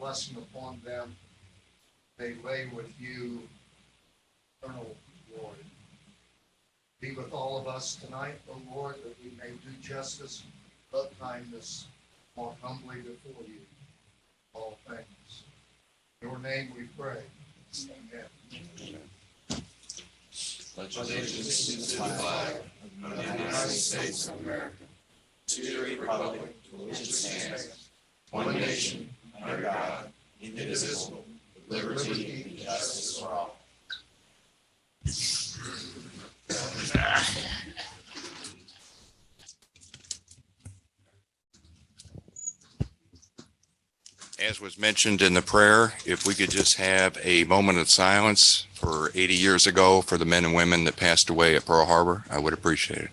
blessing upon them. They lay with you eternal glory. Be with all of us tonight, O Lord, that we may do justice, love kindness, walk humbly before you. All things. In your name we pray. Amen. Pledge allegiance to the flag of the United States of America, to the republic for which it stands, one nation, under God, indivisible, with liberty and justice for all. As was mentioned in the prayer, if we could just have a moment of silence for 80 years ago for the men and women that passed away at Pearl Harbor, I would appreciate it.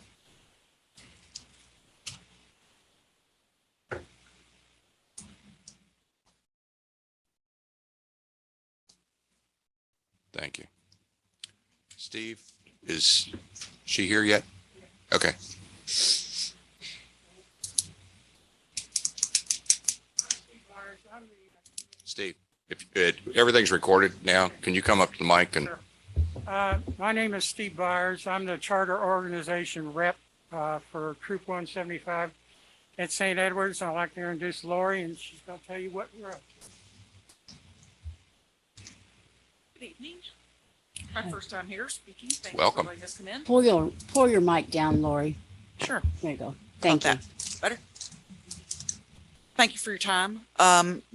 Thank you. Steve, is she here yet? Okay. Steve, if everything's recorded now, can you come up to the mic and? Sure. My name is Steve Byers. I'm the charter organization rep for Troop 175 at St. Edwards. I'd like to introduce Lori, and she's going to tell you what we're up to. Good evening. My first time here speaking. Thank Welcome. you for letting us come in. Pull your mic down, Lori. Sure. There you go. Thank you. Better. Thank you for your time.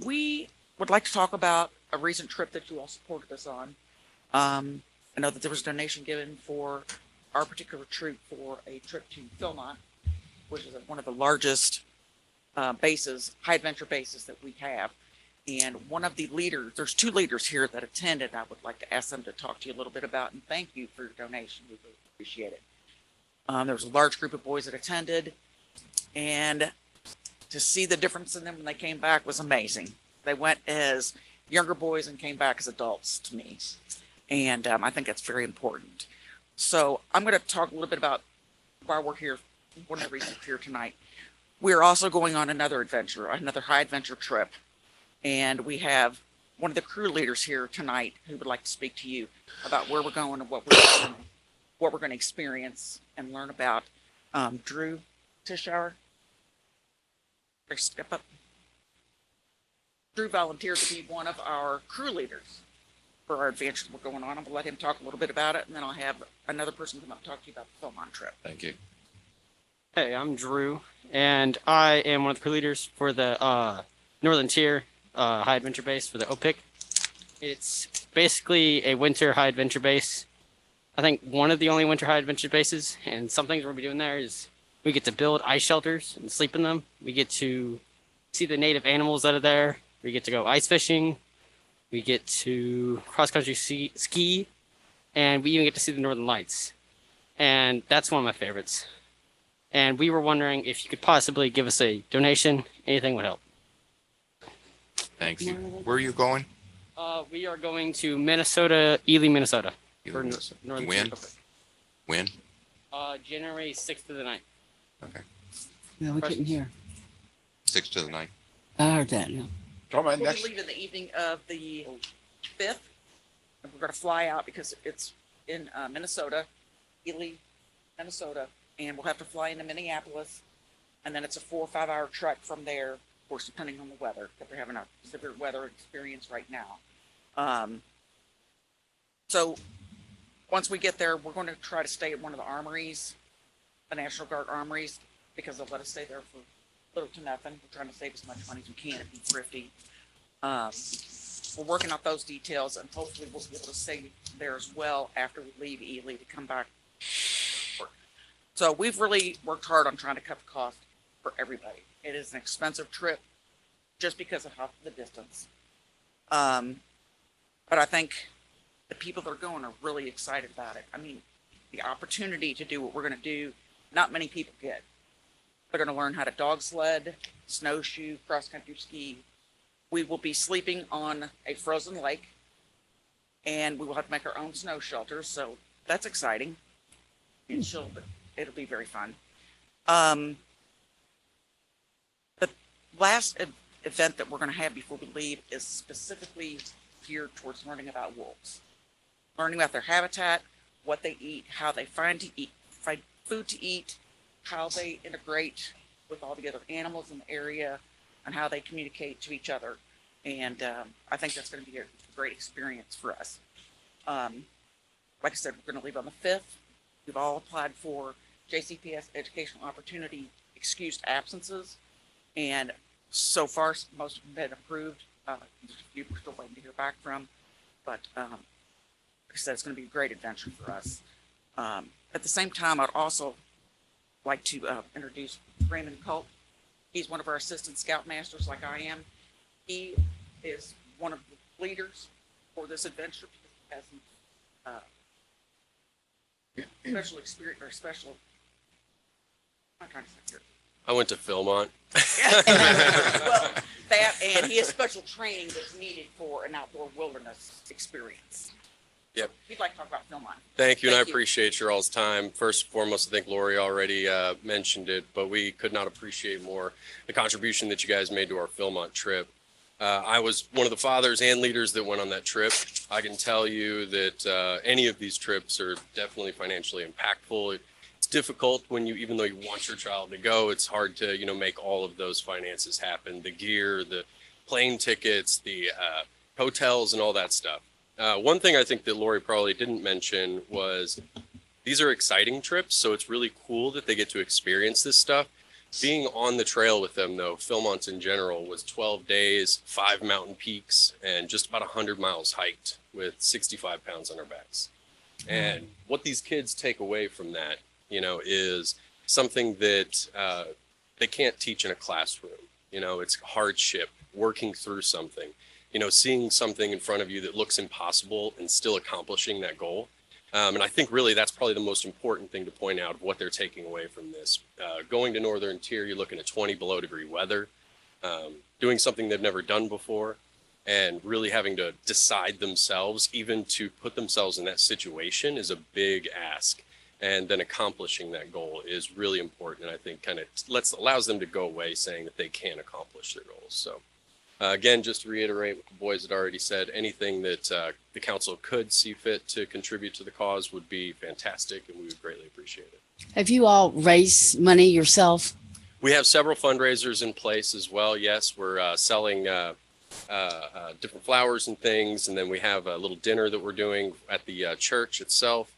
We would like to talk about a recent trip that you all supported us on. I know that there was a donation given for our particular troop for a trip to Philmont, which is one of the largest bases, high adventure bases that we have. And one of the leaders, there's two leaders here that attended. I would like to ask them to talk to you a little bit about and thank you for your donation. We really appreciate it. There was a large group of boys that attended, and to see the difference in them when they came back was amazing. They went as younger boys and came back as adults to me. And I think that's very important. So I'm going to talk a little bit about why we're here, one of the reasons we're here tonight. We're also going on another adventure, another high adventure trip. And we have one of the crew leaders here tonight who would like to speak to you about where we're going and what we're going to experience and learn about. Drew Tischauer, step up. Drew volunteered to be one of our crew leaders for our adventure we're going on. I'm going to let him talk a little bit about it, and then I'll have another person come up and talk to you about the Philmont trip. Thank you. Hey, I'm Drew, and I am one of the crew leaders for the Northern Tier High Adventure Base for the OPIC. It's basically a winter high adventure base. I think one of the only winter high adventure bases, and some things we'll be doing there is we get to build ice shelters and sleep in them. We get to see the native animals that are there. We get to go ice fishing. We get to cross-country ski, and we even get to see the Northern Lights. And that's one of my favorites. And we were wondering if you could possibly give us a donation. Anything would help. Thank you. Where are you going? We are going to Minnesota, Ely, Minnesota. Ely, For Northern When? Tier. When? January 6th to the 9th. Okay. No, we couldn't hear. 6 to the 9th. I heard that. No. We'll be leaving the evening of the 5th. And we're going to fly out because it's in Minnesota, Ely, Minnesota, and we'll have to fly into Minneapolis. And then it's a 4 or 5 hour trek from there, of course, depending on the weather, because we're having a severe weather experience right now. So once we get there, we're going to try to stay at one of the armories, the National Guard armories, because they'll let us stay there for little to nothing. We're trying to save as much money as we can and be thrifty. We're working out those details, and hopefully we'll be able to stay there as well after we leave Ely to come back. So we've really worked hard on trying to cut the cost for everybody. It is an expensive trip just because of the distance. But I think the people that are going are really excited about it. I mean, the opportunity to do what we're going to do, not many people get. They're going to learn how to dog sled, snowshoe, cross-country ski. We will be sleeping on a frozen lake, and we will have to make our own snow shelters, so that's exciting. And it'll be very fun. The last event that we're going to have before we leave is specifically geared towards learning about wolves, learning about their habitat, what they eat, how they find food to eat, how they integrate with all the other animals in the area, and how they communicate to each other. And I think that's going to be a great experience for us. Like I said, we're going to leave on the 5th. We've all applied for JCPS Educational Opportunity excused absences, and so far most of them have been approved. There's a few we're still waiting to hear back from, but like I said, it's going to be a great adventure for us. At the same time, I'd also like to introduce Raymond Culp. He's one of our assistant scoutmasters, like I am. He is one of the leaders for this adventure because he has special experience or special. I'm trying to say here. I went to Philmont. Well, that and he has special training that's needed for an outdoor wilderness experience. Yep. He'd like to talk about Philmont. Thank you, and I Thank you. appreciate your all's time. First and foremost, I think Lori already mentioned it, but we could not appreciate more the contribution that you guys made to our Philmont trip. I was one of the fathers and leaders that went on that trip. I can tell you that any of these trips are definitely financially impactful. It's difficult when you, even though you want your child to go, it's hard to, make all of those finances happen. The gear, the plane tickets, the hotels, and all that stuff. One thing I think that Lori probably didn't mention was these are exciting trips, so it's really cool that they get to experience this stuff. Being on the trail with them, though, Philmont in general was 12 days, 5 mountain peaks, and just about 100 miles hiked with 65 pounds on our backs. And what these kids take away from that, is something that they can't teach in a classroom. It's hardship, working through something. Seeing something in front of you that looks impossible and still accomplishing that goal. And I think really that's probably the most important thing to point out of what they're taking away from this. Going to Northern Tier, you're looking at 20 below degree weather, doing something they've never done before, and really having to decide themselves, even to put themselves in that situation is a big ask. And then accomplishing that goal is really important. And I think kind of allows them to go away saying that they can accomplish their goals. So. Again, just to reiterate what the boys had already said, anything that the council could see fit to contribute to the cause would be fantastic, and we would greatly appreciate it. Have you all raised money yourself? We have several fundraisers in place as well. Yes, we're selling different flowers and things, and then we have a little dinner that we're doing at the church itself.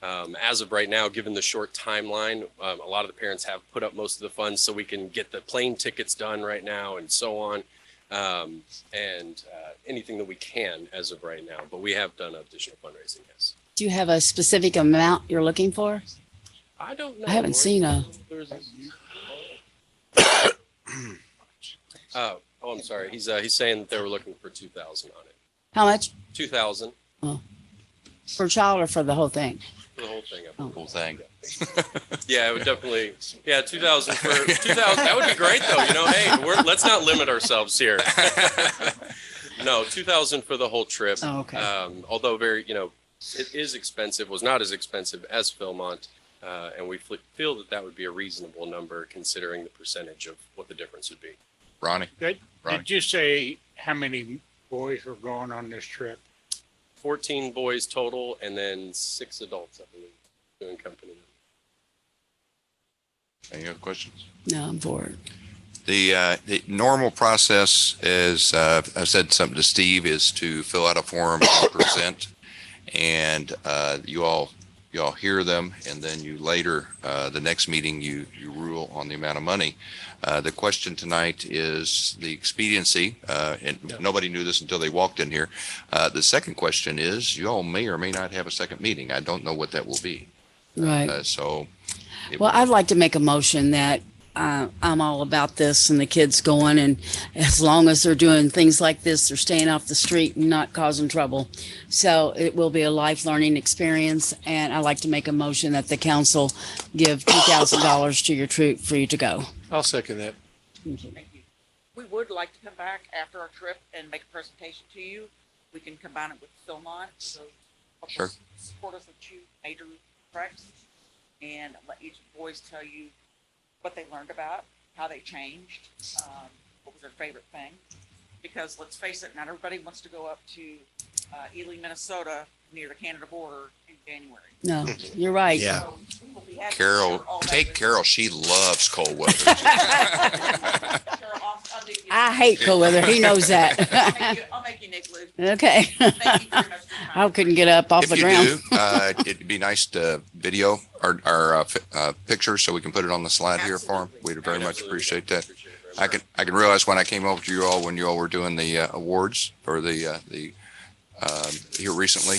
As of right now, given the short timeline, a lot of the parents have put up most of the funds so we can get the plane tickets done right now and so on. And anything that we can as of right now, but we have done additional fundraising, yes. Do you have a specific amount you're looking for? I don't know. I haven't seen a. Oh, I'm sorry. He's saying that they were looking for 2,000 on it. How much? 2,000 For a child or for the whole thing? for the whole thing. Whole thing. Yeah, it would definitely. Yeah, 2,000 for 2,000. That would be great, though. Hey, let's not limit ourselves here. No, 2,000 for the whole trip. Oh, okay. Although it is expensive. Was not as expensive as Philmont, and we feel that would be a reasonable number considering the percentage of what the difference would be. Ronnie? Did Right. you say how many boys are going on this trip? 14 boys total, and then 6 adults, I believe, doing company. Any other questions? No, I'm for it. The normal process is, I said something to Steve, is to fill out a form and present, and you all hear them, and then you later, the next meeting, you rule on the amount of money. The question tonight is the expediency, and nobody knew this until they walked in here. The second question is, you all may or may not have a second meeting. I don't know what that will be. Right. Well, I'd like to make a motion that I'm all about this and the kids going, and as long as they're doing things like this, they're staying off the street and not causing trouble. So it will be a life learning experience, and I'd like to make a motion that the council give $2,000 to your troop for you to go. I'll second that. Thank you. We would like to come back after our trip and make a presentation to you. We can combine it with Philmont, so help Sure. us support us with 2 major treks, and let each boys tell you what they learned about, how they changed, what was their favorite thing. Because let's face it, not everybody wants to go up to Ely, Minnesota, near the Canada border in January. No, you're right. Yeah. So we will be happy to Carol, share all that take with Carol. She loves cold weather. you. Carol, I'll do you- I hate cold weather. He knows that. I'll make you an igloo. Okay. Thank you very much for your I time. couldn't get up off If the you ground. do, it'd be nice to video our pictures so we can put it on the slide here for them. Absolutely. We'd very much appreciate that. I can realize when I came over to you all, when you all were doing the awards for the here recently,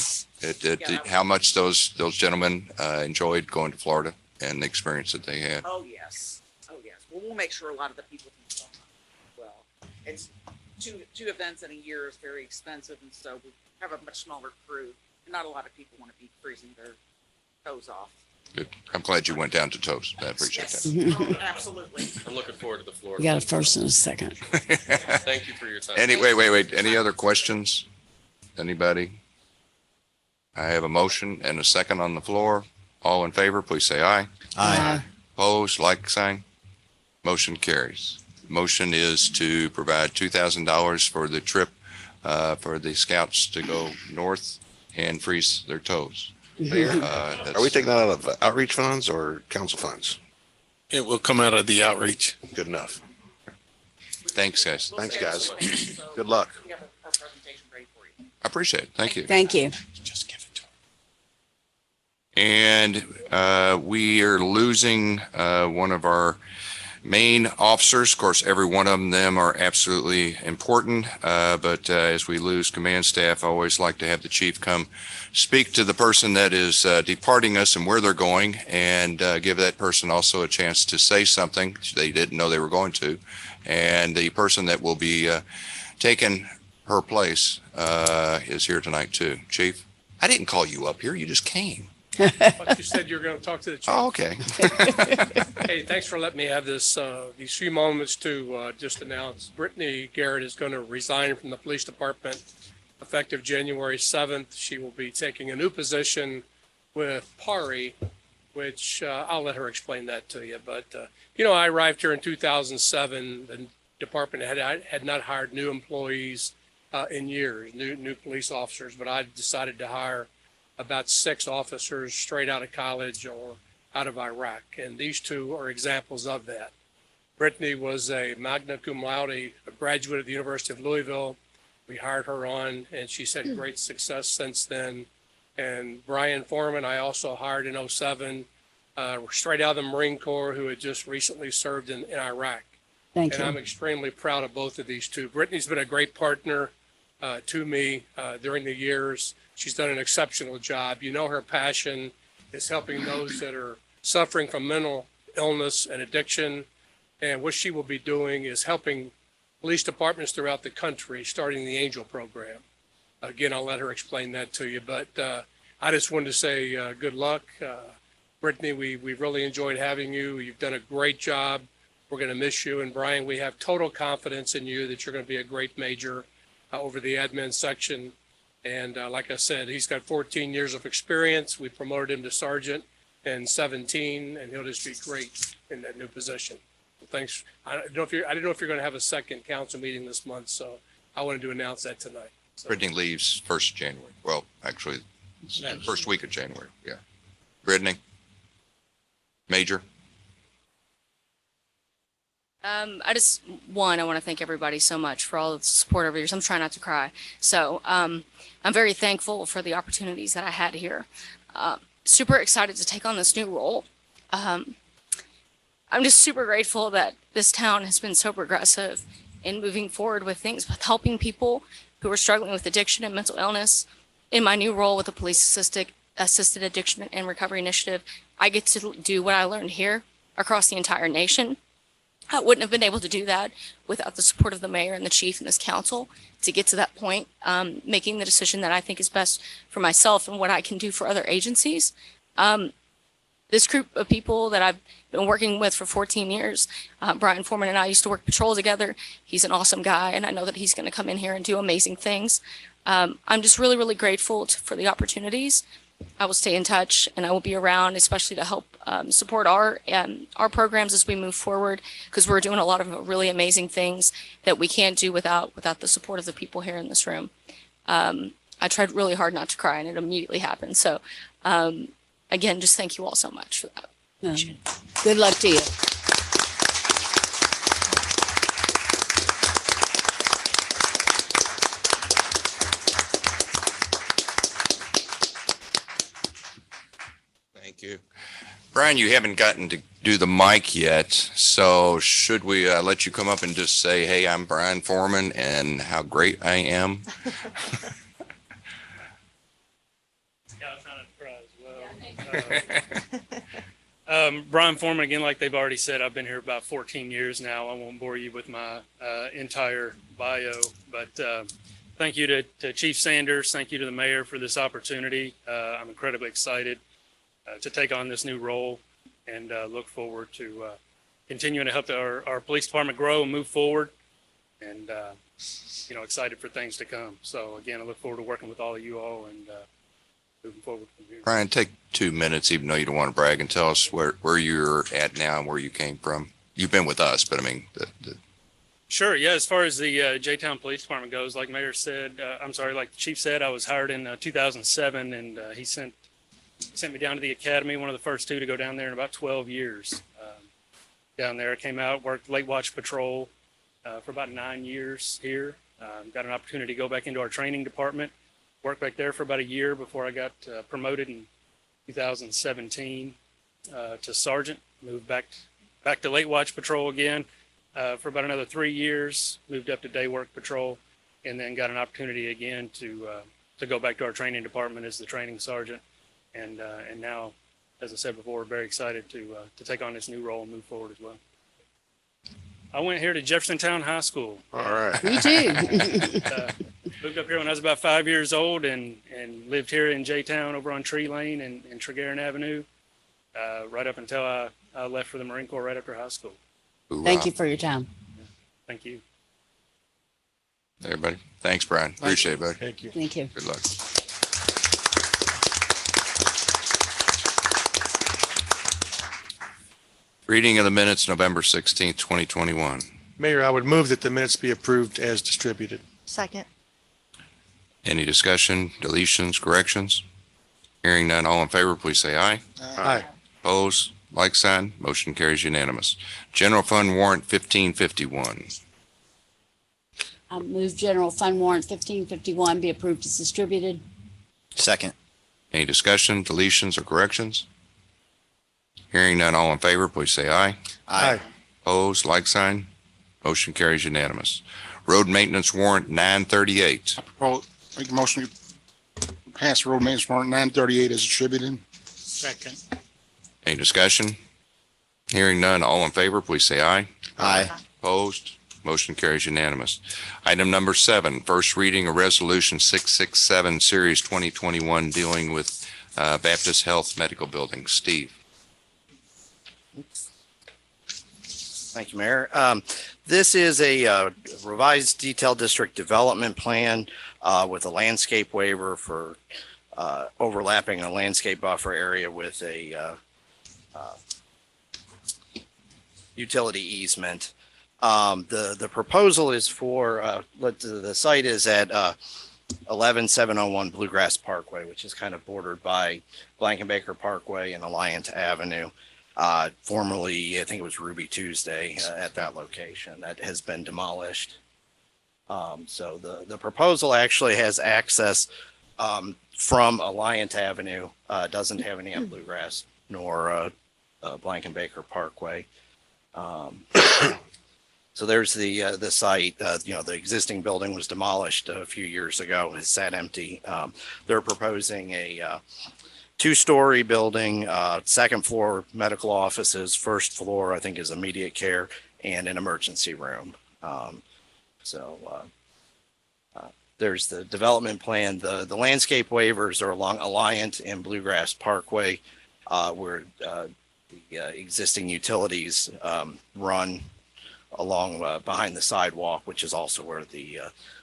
how much those gentlemen enjoyed going to Florida and the experience that they had. Oh, yes. Oh, yes. Well, we'll make sure a lot of the people can come. Well, it's two events in a year is very expensive, and so we have a much smaller crew. Not a lot of people want to be freezing their toes off. Good. I'm glad you went down to toast. I appreciate Yes. that. Oh, absolutely. I'm looking forward to the Florida. You got a first and a second. Thank you for your time. Wait. Any other questions? Anybody? I have a motion and a second on the floor. All in favor, please say aye. Aye. Opposed, like sign. Motion carries. Motion is to provide $2,000 for the trip for the scouts to go north and freeze their toes. Are we taking that out of outreach funds or council funds? It will come out of the outreach. Good enough. Thanks, guys. Thanks, guys. So Good luck. We have our presentation ready for you. I appreciate it. Thank you. Thank you. Just give it to And we are losing one of our main officers. Of course, every one of them are absolutely important. But as we lose command staff, I always like to have the chief come speak to the person that is departing us and where they're going, and give that person also a chance to say something they didn't know they were going to. And the person that will be taking her place is here tonight too. Chief, I didn't call you up here. You just came. But you said you were going to talk to the chief. Oh, okay. Hey, thanks for letting me have these few moments to just announce Brittany Garrett is going to resign from the police department effective January 7th. She will be taking a new position with PARI, which I'll let her explain that to you. But, I arrived here in 2007. The department had not hired new employees in years, new police officers, but I decided to hire about 6 officers straight out of college or out of Iraq. And these two are examples of that. Brittany was a magna cum laude, a graduate of the University of Louisville. We hired her on, and she's had great success since then. And Brian Foreman, I also hired in 2007, straight out of the Marine Corps, who had just recently served in Iraq. Thank And I'm you. extremely proud of both of these two. Brittany's been a great partner to me during the years. She's done an exceptional job. Her passion is helping those that are suffering from mental illness and addiction. And what she will be doing is helping police departments throughout the country, starting the Angel program. Again, I'll let her explain that to you. But I just wanted to say good luck. Brittany, we really enjoyed having you. You've done a great job. We're going to miss you. And Brian, we have total confidence in you that you're going to be a great major over the admin section. And like I said, he's got 14 years of experience. We promoted him to sergeant in 2017, and he'll just be great in that new position. Thanks. I didn't know if you're going to have a second council meeting this month, so I wanted to announce that tonight. So, Brittany leaves 1st of January. Well, actually, it's the first week of January. Yeah. Brittany? Major? I want to thank everybody so much for all the support over the years. I'm trying not to cry. So I'm very thankful for the opportunities that I had here. Super excited to take on this new role. I'm just super grateful that this town has been so progressive in moving forward with things, with helping people who are struggling with addiction and mental illness. In my new role with the Police Assisted Addiction and Recovery Initiative, I get to do what I learned here across the entire nation. I wouldn't have been able to do that without the support of the mayor and the chief and this council to get to that point, making the decision that I think is best for myself and what I can do for other agencies. This group of people that I've been working with for 14 years, Brian Foreman and I used to work patrol together. He's an awesome guy, and I know that he's going to come in here and do amazing things. I'm just really, really grateful for the opportunities I will stay in touch and I will be around, especially to help support our programs as we move forward, because we're doing a lot of really amazing things that we can't do without the support of the people here in this room. I tried really hard not to cry, and it immediately happened. So, again, just thank you all so much for that. Good luck to you. Thank you. Brian, you haven't gotten to do the mic yet, so should we let you come up and just say, hey, I'm Brian Foreman and how great I am? Brian Foreman, again, like they've already said, I've been here about 14 years now. I won't bore you with my entire bio, but thank you to Chief Sanders. Thank you to the mayor for this opportunity. I'm incredibly excited to take on this new role and look forward to continuing to help our police department grow and move forward, and excited for things to come. So again, I look forward to working with all of you all and moving forward from here. Brian, take 2 minutes, even though you don't want to brag, and tell us where you're at now and where you came from. You've been with us, but I mean, Sure. Yeah. As far as the J-Town Police Department goes, like Mayor said, like the Chief said, I was hired in 2007, and he sent me down to the academy, one of the first two to go down there in about 12 years. Down there, I came out, worked late watch patrol for about 9 years here. Got an opportunity to go back into our training department, worked back there for about a year before I got promoted in 2017 to sergeant. Moved back to late watch patrol again for about another 3 years. Moved up to day work patrol, and then got an opportunity again to go back to our training department as the training sergeant. And now, as I said before, very excited to take on this new role and move forward as well. I went here to Jeffersontown High School. All right. Me too. Moved up here when I was about 5 years old and lived here in J-Town over on Tree Lane and Tregarron Avenue right up until I left for the Marine Corps right after high school. Thank you for your time. Thank you. everybody. Thanks, Brian. Appreciate it, buddy. Thank you. Thank you. Good luck. Reading of the minutes, November 16th, 2021. Mayor, I would move that the minutes be approved as distributed. Second. Any discussion, deletions, corrections? Hearing none, all in favor, please say aye. Aye. Opposed, like sign, motion carries unanimous. General Fund Warrant 1551. I move general fund warrant 1551 be approved as distributed. Second. Any discussion, deletions, or corrections? Hearing none, all in favor, please say aye. Aye. Opposed, like sign, motion carries unanimous. Road Maintenance Warrant 938. Make a motion to pass road maintenance warrant 938 as distributed. Second. Any discussion? Hearing none, all in favor, please say aye. Aye. Opposed, motion carries unanimous. Item number 7, first reading of Resolution 667, Series 2021, dealing with Baptist Health Medical Building. Steve. Thank you, Mayor. This is a revised detailed district development plan with a landscape waiver for overlapping a landscape buffer area with a utility easement. The proposal is for the site is at 11701 Bluegrass Parkway, which is kind of bordered by Blankenbaker Parkway and Alliance Avenue. Formerly, I think it was Ruby Tuesday at that location. That has been demolished. So the proposal actually has access from Alliance Avenue. Doesn't have any on Bluegrass nor Blankenbaker Parkway. So there's the site. The existing building was demolished a few years ago. It sat empty. They're proposing a 2-story building, second floor medical offices, first floor I think is immediate care, and an emergency room. There's the development plan. The landscape waivers are along Alliant and Bluegrass Parkway, where the existing utilities run along behind the sidewalk, which is also where the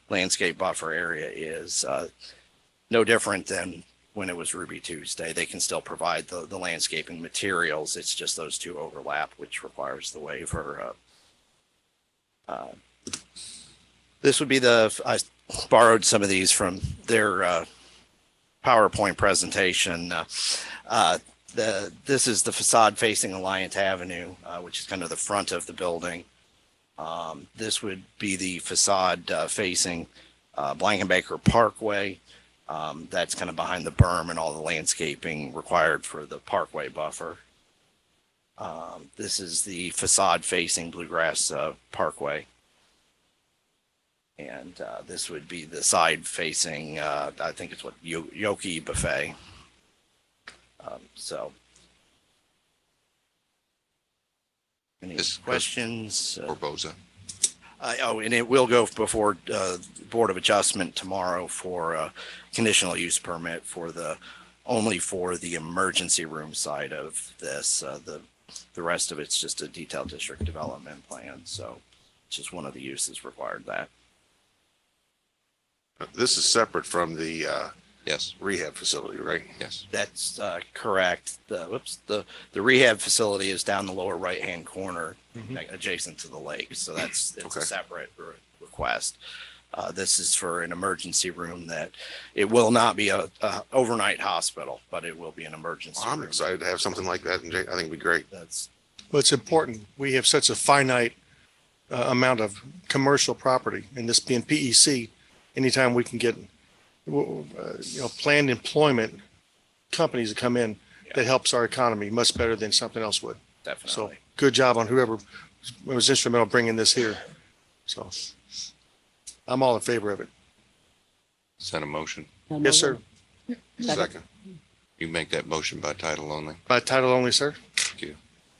landscape buffer area is. No different than when it was Ruby Tuesday. They can still provide the landscaping materials. It's just those two overlap, which requires the waiver. This would be I borrowed some of these from their PowerPoint presentation. This is the facade facing Alliant Avenue, which is kind of the front of the building. This would be the facade facing Blankenbaker Parkway. That's kind of behind the berm and all the landscaping required for the parkway buffer. This is the facade facing Bluegrass Parkway. And this would be the side facing, I think it's what, Yoki Buffet. Any questions? Barboza. And it will go before Board of Adjustment tomorrow for a conditional use permit only for the emergency room side of this. The rest of it's just a detailed district development plan. So just one of the uses required that. This is separate from the Yes. rehab facility, right? Yes. That's correct. The rehab facility is down the lower right-hand corner, adjacent to the lake. So it's Okay. a separate request. This is for an emergency room that it will not be a overnight hospital, but it will be an emergency I'm room. excited to have something like that, and I think it'd be great. Well, it's important. We have such a finite amount of commercial property, and this being PEC, anytime we can get planned employment companies that come in, that helps our economy much better than something else would. Definitely. So good job on whoever was instrumental in bringing this here. So I'm all in favor of it. Is that a motion? Yes, sir. Second. You make that motion by title only. By title only, sir. Thank you.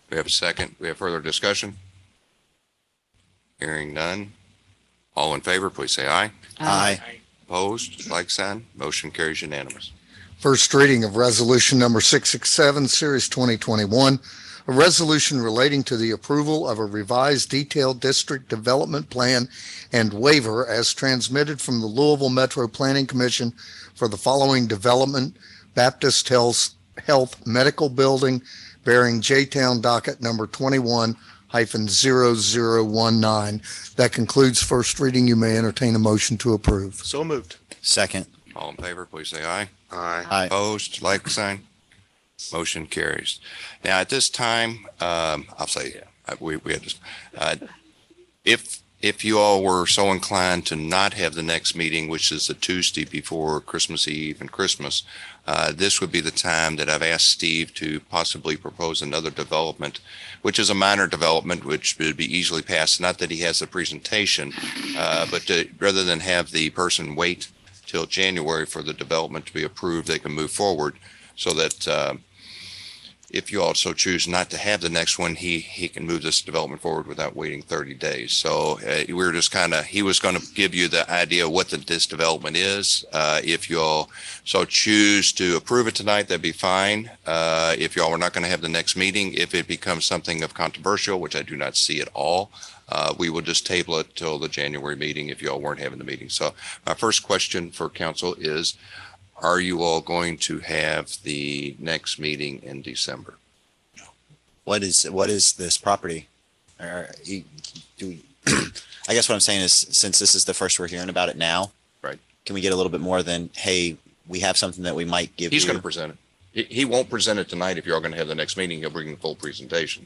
We have a second. We have further discussion. Hearing none. All in favor, please say aye. Aye. Opposed, like sign. Motion carries unanimous. First reading of resolution number 667, series 2021, a resolution relating to the approval of a revised detailed district development plan and waiver as transmitted from the Louisville Metro Planning Commission for the following development: Baptist Health Medical Building bearing J-Town docket number 21-0019. That concludes first reading. You may entertain a motion to approve. So moved. Second. All in favor, please say aye. Aye. Aye. Opposed, like sign. Motion carries. Now, at this time, I'll say, we had this, if you all were so inclined to not have the next meeting, which is the Tuesday before Christmas Eve and Christmas, this would be the time that I've asked Steve to possibly propose another development, which is a minor development, which would be easily passed. Not that he has a presentation, but rather than have the person wait till January for the development to be approved, they can move forward so that if you also choose not to have the next one, he can move this development forward without waiting 30 days. So we were just he was going to give you the idea of what this development is. If you all so choose to approve it tonight, that'd be fine. If y'all were not going to have the next meeting, if it becomes something of controversial, which I do not see at all, we will just table it till the January meeting if y'all weren't having the meeting. So my first question for council is, are you all going to have the next meeting in December? What is this property? I guess what I'm saying is, since this is the first we're hearing about it now, right? Can we get a little bit more than, hey, we have something that we might give you? He's going to present it. He won't present it tonight. If you're going to have the next meeting, he'll bring the full presentation.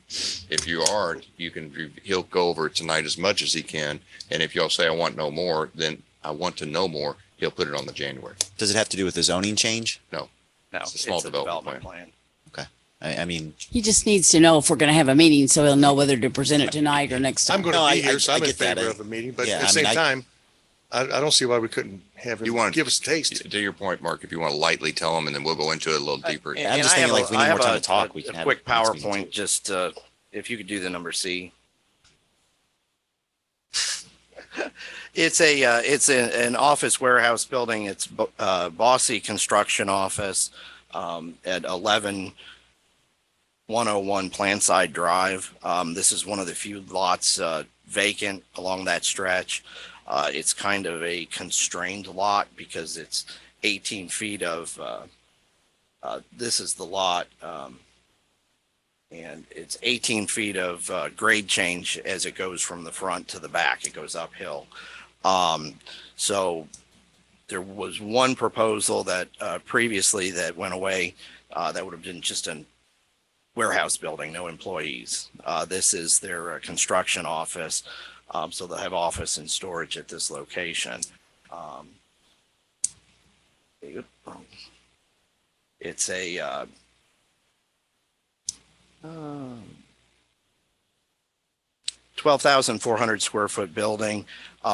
If you aren't, he'll go over it tonight as much as he can. And if y'all say, I want no more, then I want to know more, he'll put it on the January. Does it have to do with the zoning change? No. No, it's a small development plan. Okay. I mean, He just needs to know if we're going to have a meeting so he'll know whether to present it tonight or next time. I'm going to No, be here, so I'm in get that. favor of a meeting, but Yeah, at the I same mean, time, I don't see why we couldn't have him give us a taste. To your point, Mark, if you want to lightly tell him, and then we'll go into it a little deeper. I'm just thinking, like, if we need more time to talk, we can a have quick it next meeting. PowerPoint, just if you could do the number C. It's an office warehouse building. It's Bossy Construction Office at 11101 Planside Drive. This is one of the few lots vacant along that stretch. It's kind of a constrained lot because it's 18 feet of This is the lot. And it's 18 feet of grade change as it goes from the front to the back. It goes uphill. So there was one proposal that previously that went away that would have been just a warehouse building, no employees. This is their construction office. So they'll have office and storage at this location. It's a 12,400 square foot building.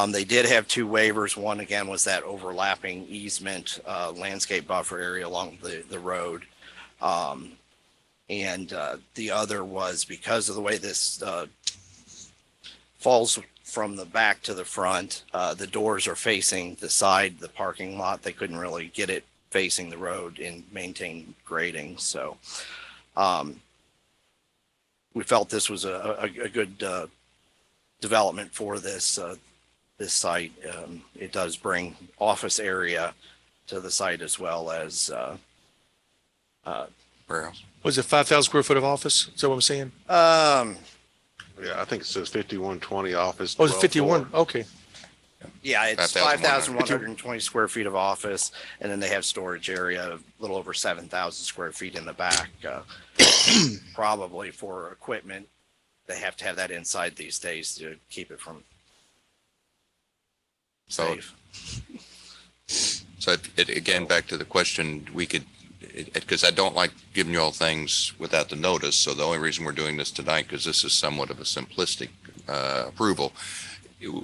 They did have two waivers. One again was that overlapping easement landscape buffer area along the road. And the other was because of the way this falls from the back to the front, the doors are facing the side, the parking lot. They couldn't really get it facing the road and maintain grading. So we felt this was a good development for this site. It does bring office area to the site as well as Warehouse. Was it 5,000 square foot of office? Is that what I'm saying? Yeah, I think it says 5120 office. Oh, it's 12 51. floor. Okay. yeah, it's 5,120. 5,120 square feet of office, and then they have storage area of a little over 7,000 square feet in the back. Probably for equipment, they have to have that inside these days to keep it from So, safe. so again, back to the question, we could, because I don't like giving you all things without the notice. So the only reason we're doing this tonight, because this is somewhat of a simplistic approval,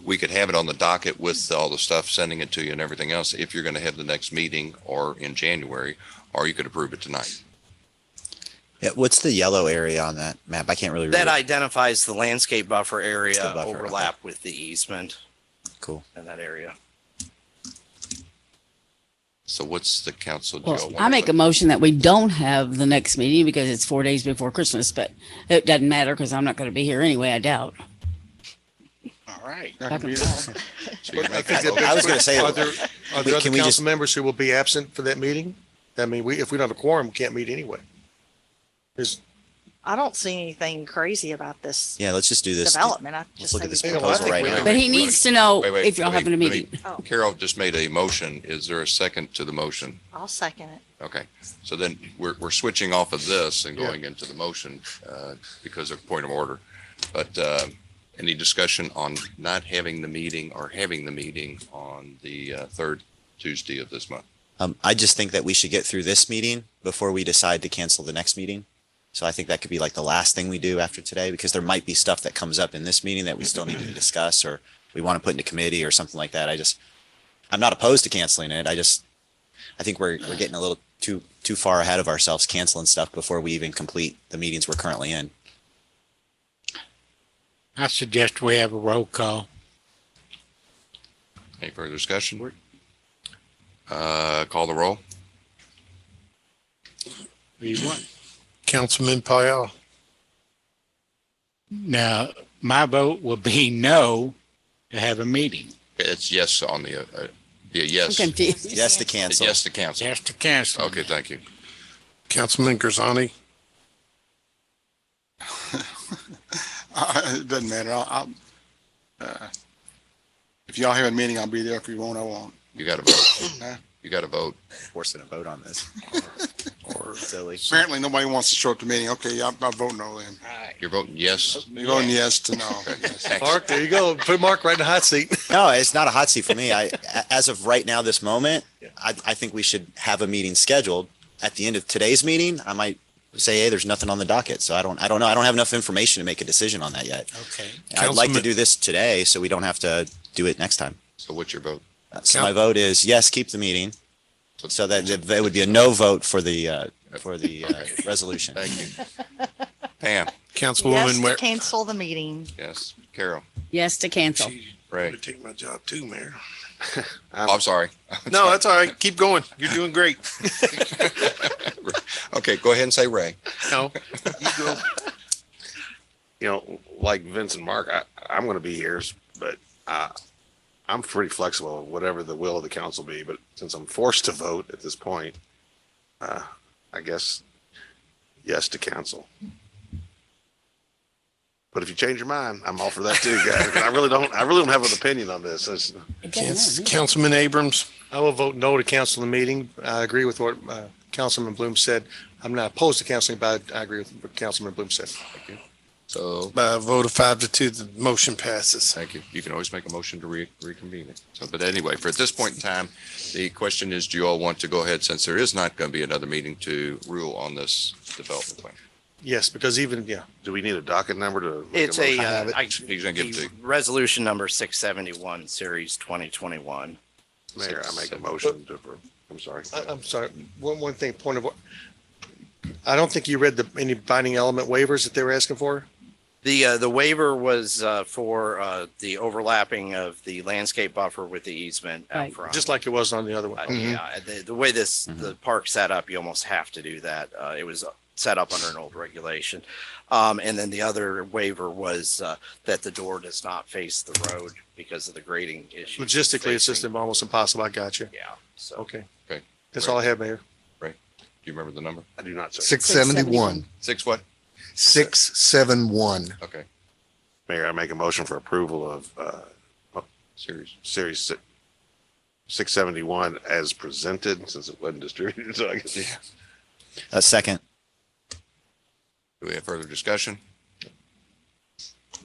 we could have it on the docket with all the stuff, sending it to you and everything else, if you're going to have the next meeting or in January, or you could approve it tonight. Yeah, what's the yellow area on that map? I can't really read That it. identifies the landscape buffer area The buffer, overlap with the easement Cool. in that area. So what's the council? do y'all Well, want I to make put? a motion that we don't have the next meeting because it's 4 days before Christmas, but it doesn't matter because I'm not going to be here anyway, I doubt. All right. Back and So you're I making think a that- motion. I was going to say, Are there other can we council just- members who will be absent for that meeting? I mean, if we don't have a quorum, we can't meet anyway. Is I don't see anything crazy about this yeah, let's just do this. development. I Let's just look think at this it's Well, I proposal think right we- now. But he needs to know Wait, if y'all let having a me- meeting. Oh. Carol just made a motion. Is there a second to the motion? I'll second it. Okay, so then we're switching off of this and going into the motion because of point of order. But any discussion on not having the meeting or having the meeting on the third Tuesday of this month? I just think that we should get through this meeting before we decide to cancel the next meeting. So I think that could be like the last thing we do after today, because there might be stuff that comes up in this meeting that we still need to discuss, or we want to put into committee or something like that. I'm not opposed to canceling it. I think we're getting a little too far ahead of ourselves canceling stuff before we even complete the meetings we're currently in. I suggest we have a roll call. Any further discussion? Call the roll. Who you want? Councilman Pyle. Now, my vote will be no to have a meeting. It's yes on the, yeah, I'm yes. confused. Yes to cancel. Yes to cancel. Just to cancel. Okay, thank you. Councilman Grisani. It doesn't matter. I'll if y'all have a meeting, I'll be there. If you won't, I won't. You got to vote. Huh? You got to vote. Forcing a vote on this. Or silly. Apparently, nobody wants to show up to the meeting. Okay, I'll vote no then. You're voting yes? You're voting yes to no. Okay, thanks. Mark, there you go. Put Mark right in the hot seat. No, it's not a hot seat for me. As of right now, this moment, I think we should have a meeting scheduled. At the end of today's meeting, I might say, hey, there's nothing on the docket. So I don't know. I don't have enough information to make a decision on that yet. Okay. I'd like to do this today so we don't have to do it next time. So what's your vote? So my vote is yes, keep the meeting. So that it would be a no vote for the resolution. Thank you. Pam, Councilwoman, Yes, to cancel the meeting. yes. Carol, Yes to cancel. Ray. take my job too, Mayor. Oh, I'm sorry. No, that's all right. Keep going. You're doing great. Okay, go ahead and say Ray. No, you go. You know, like Vince and Mark, I'm going to be here, but I'm pretty flexible, whatever the will of the council be. But since I'm forced to vote at this point, I guess, yes to council. But if you change your mind, I'm all for that too, guys. I really don't have an opinion on this. Councilman Abrams. I will vote no to cancel the meeting. I agree with what Councilman Bloom said. I'm not opposed to canceling, but I agree with what Councilman Bloom said. Thank you. So, By a vote of 5-2, the motion passes. thank you. You can always make a motion to reconvene it. So, but anyway, for at this point in time, the question is, do you all want to go ahead, since there is not going to be another meeting, to rule on this development plan? Yes, because do we need a docket number to? It's He's going to give it to you. resolution number 671, series 2021. Mayor, I make a motion to, I'm sorry. I'm sorry. One thing, point of, I don't think you read any binding element waivers that they were asking for. The waiver was for the overlapping of the landscape buffer with the easement out front. Just like it was on the other one. Yeah, the way the park set up, you almost have to do that. It was set up under an old regulation. And then the other waiver was that the door does not face the road because of the grading issue. Logistically, it's just almost impossible. I got you. Yeah. So Okay. Okay. That's all I have, Mayor. Right. Do you remember the number? I do not, sir. 671. Six what? 671. Okay. Mayor, I make a motion for approval of Series. Series 671 as presented, since it wasn't distributed. So I guess, A second. Do we have further discussion?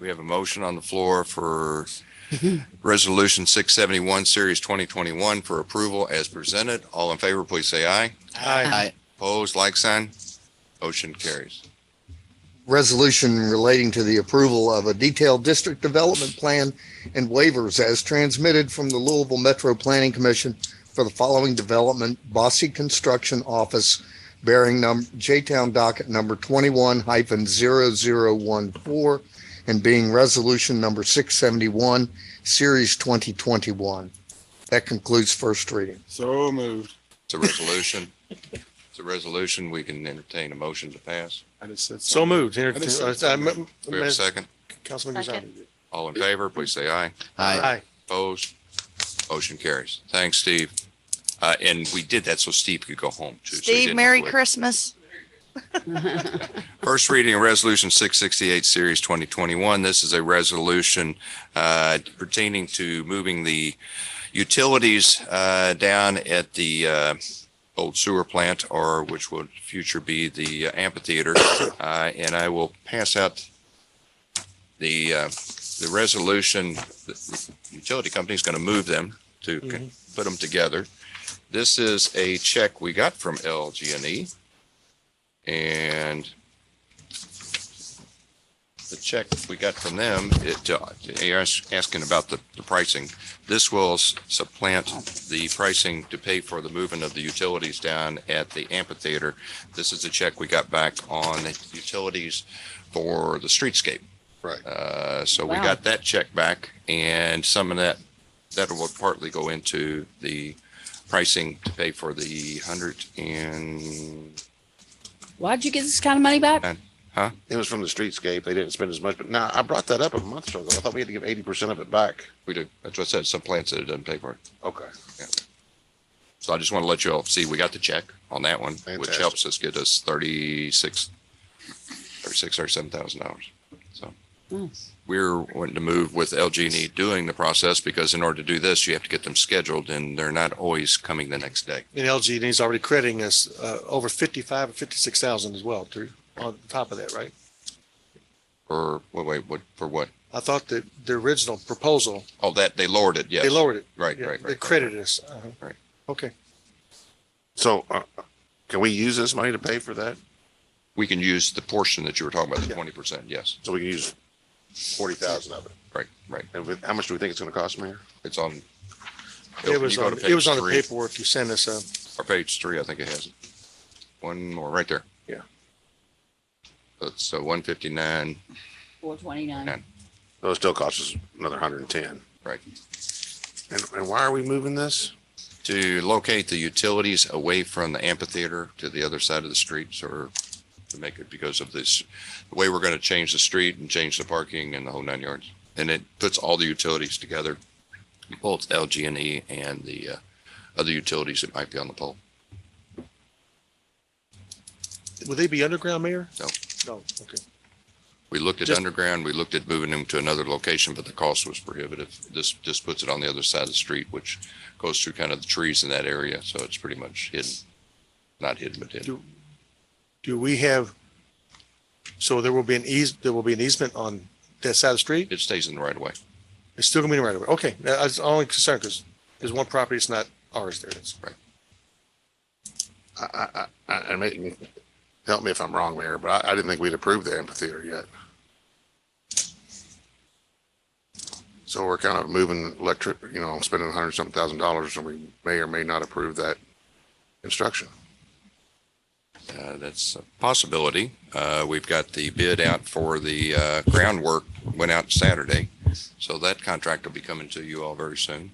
We have a motion on the floor for Resolution 671, Series 2021 for approval as presented. All in favor, please say aye. Aye. Opposed, like sign. Motion carries. Resolution relating to the approval of a detailed district development plan and waivers as transmitted from the Louisville Metro Planning Commission for the following development: Bossy Construction Office, bearing J-Town docket number 21-0014, and being resolution number 671, series 2021. That concludes first reading. So moved. It's a resolution. It's a resolution. We can entertain a motion to pass. I just said So moved. Do we have a second? Councilman Guzan. All in favor, please say aye. Aye. Opposed? Motion carries. Thanks, Steve. And we did that so Steve could go home too. so he Steve, didn't Merry have to wait. Christmas. First reading of Resolution 668, Series 2021. This is a resolution pertaining to moving the utilities down at the old sewer plant, or which will future be the amphitheater. And I will pass out the resolution. The utility company is going to move them to put them together. This is a check we got from LG&E, and the check we got from them, you're asking about the pricing. This will supplant the pricing to pay for the movement of the utilities down at the amphitheater. This is a check we got back on the utilities for the streetscape. Right. So we got that check back, and some of that will partly go into the pricing to pay for the Why'd you get this kind of money back? It was from the streetscape. They didn't spend as much, but now I brought that up a month ago. I thought we had to give 80% of it back. We do. That's what I said. Some plants that it doesn't pay for it. Okay. Yeah. So I just want to let you all see, we got the check on that one, which Fantastic. helps us get us $37,000. So we're wanting to move with LG&E doing the process, because in order to do this, you have to get them scheduled, and they're not always coming the next day. And LG&E is already crediting us over 55 or 56,000 as well, too, on top of that, right? For what? For what? I thought that the original proposal, Oh, that they lowered it. Yes. they lowered it. Right, Yeah, right, They right. credited us. Right. Okay. So can we use this money to pay for that? We can use the portion that you were talking about, the 20%. Yes. So we can use 40,000 of it. Right. Right. And how much do we think it's going to cost, Mayor? It's on. It was You go on, to it was page on the 3. paperwork you sent us. Or page 3, I think it has it. One more right there. Yeah. That's 159. 429. So it still costs us another 110. Right. And why are we moving this? To locate the utilities away from the amphitheater to the other side of the streets, or to make it because of this, the way we're going to change the street and change the parking and the whole 9 yards. And it puts all the utilities together, both LG&E and the other utilities that might be on the pole. Will they be underground, Mayor? No. No, okay. We looked at Just- underground, we looked at moving them to another location, but the cost was prohibitive. This just puts it on the other side of the street, which goes through kind of the trees in that area, so it's pretty much hidden. Not hidden, but hidden. Do we have, so there will be an easement on that side of the street? It stays in the right of way. It's still gonna be right away. Okay, that's only concern because there's one property, it's not ours there. That's right. I mean, help me if I'm wrong, Mayor, but I didn't think we'd approved the amphitheater yet. So we're kind of moving electric, spending $100-something thousand, and we may or may not approve that construction. That's a possibility. We've got the bid out for the groundwork, went out Saturday. So that contract will be coming to you all very soon.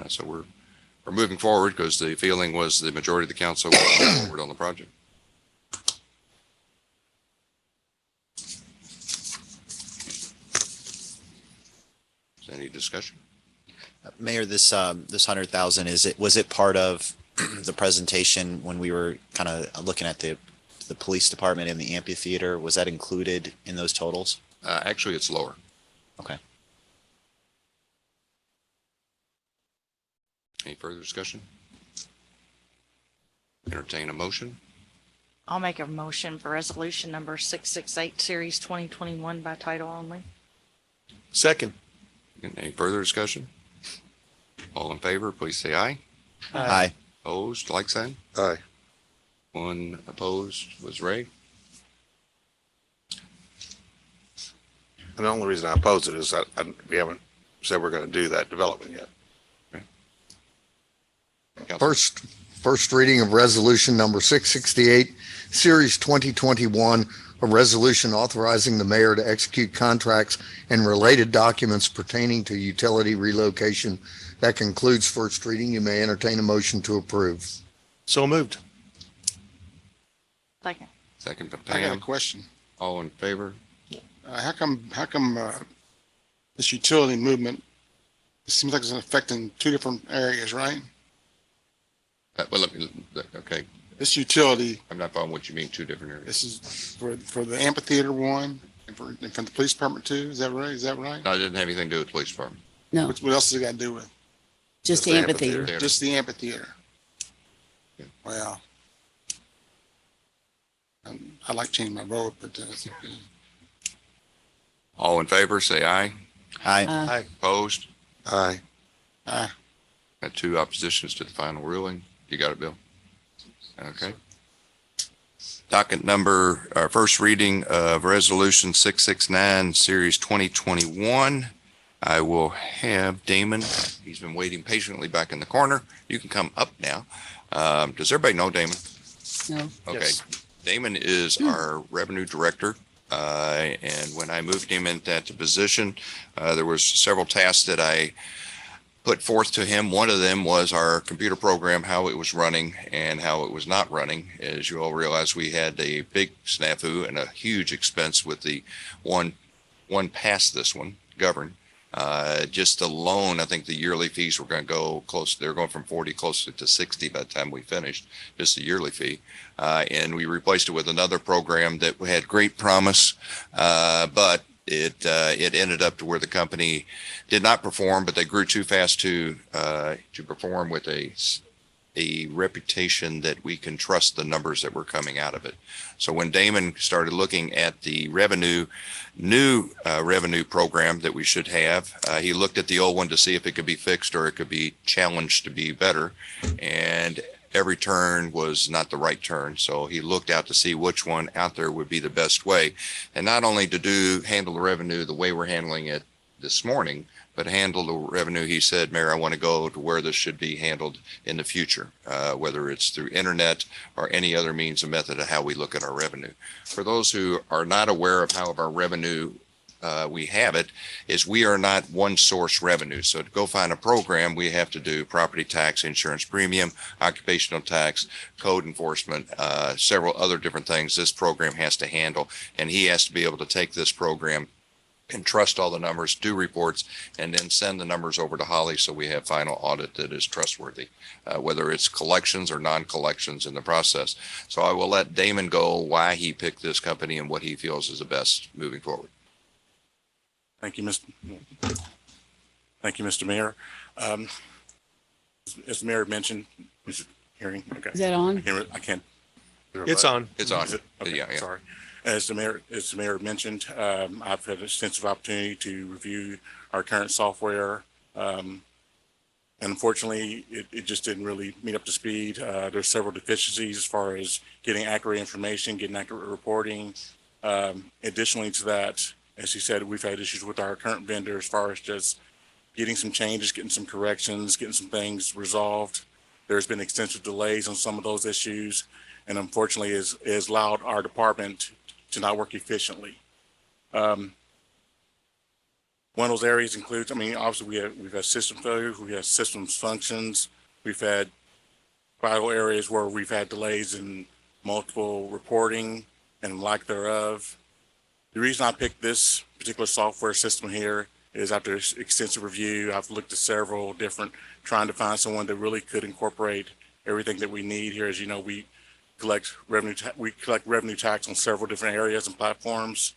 So we're moving forward because the feeling was the majority of the council will move forward on the project. Is there any discussion? Mayor, this 100,000, was it part of the presentation when we were kind of looking at the police department and the amphitheater? Was that included in those totals? Actually, it's lower. Okay. Any further discussion? Entertain a motion. I'll make a motion for resolution number 668, series 2021 by title only. Second. Any further discussion? All in favor, please say aye. Aye. Opposed, like sign? Aye. One opposed was Ray. And the only reason I oppose it is we haven't said we're going to do that development yet. First reading of resolution number 668, series 2021, a resolution authorizing the mayor to execute contracts and related documents pertaining to utility relocation. That concludes first reading. You may entertain a motion to approve. So moved. Second. Second by I got a Pam. question. All in favor? How come this utility movement, it seems like it's affecting two different areas, right? Well, okay. This utility, I'm not following what you mean, two different areas. this is for the amphitheater one and for the police department too. Is that right? No, it didn't have anything to do with the police department. No, What else does it got to do with? just the amphitheater. Just the amphitheater. Yeah. Well, I'd like to change my vote, but All in favor, say aye. Aye. Aye. Opposed? Aye. Got two oppositions to the final ruling. You got it, Bill? Okay. Docket number, first reading of resolution 669, series 2021. I will have Damon. He's been waiting patiently back in the corner. You can come up now. Does everybody know Damon? No. Okay. Yes. Damon is our revenue director. And when I moved him into that position, there was several tasks that I put forth to him. One of them was our computer program, how it was running and how it was not running. As you all realize, we had a big snafu and a huge expense with the one past this one, Govern. Just alone, I think the yearly fees were going to go close. They're going from 40 closer to 60 by the time we finished, just the yearly fee. And we replaced it with another program that had great promise, but it ended up to where the company did not perform, but they grew too fast to perform with a reputation that we can trust the numbers that were coming out of it. So when Damon started looking at the new revenue program that we should have, he looked at the old one to see if it could be fixed or it could be challenged to be better. And every turn was not the right turn. So he looked out to see which one out there would be the best way. And not only to handle the revenue the way we're handling it this morning, but handle the revenue. He said, Mayor, I want to go to where this should be handled in the future, whether it's through internet or any other means or method of how we look at our revenue. For those who are not aware of how our revenue we have it, is we are not one source revenue. So to go find a program, we have to do property tax, insurance premium, occupational tax, code enforcement, several other different things this program has to handle. And he has to be able to take this program and trust all the numbers, do reports, and then send the numbers over to Holly so we have final audit that is trustworthy, whether it's collections or non-collections in the process. So I will let Damon go why he picked this company and what he feels is the best moving forward. Thank you, Mr. Mayor. As the mayor mentioned, is it hearing? Okay. Is that on? I can't. It's on. It's on. Okay, Yeah. sorry. As the mayor mentioned, I've had an extensive opportunity to review our current software. And unfortunately, it just didn't really meet up to speed. There's several deficiencies as far as getting accurate information, getting accurate reporting. Additionally to that, as you said, we've had issues with our current vendor as far as just getting some changes, getting some corrections, getting some things resolved. There's been extensive delays on some of those issues, and unfortunately has allowed our department to not work efficiently. One of those areas includes, obviously we've had system failures, we have systems functions, we've had vital areas where we've had delays in multiple reporting and lack thereof. The reason I picked this particular software system here is after extensive review, I've looked at several different, trying to find someone that really could incorporate everything that we need here. As you know, we collect revenue tax on several different areas and platforms.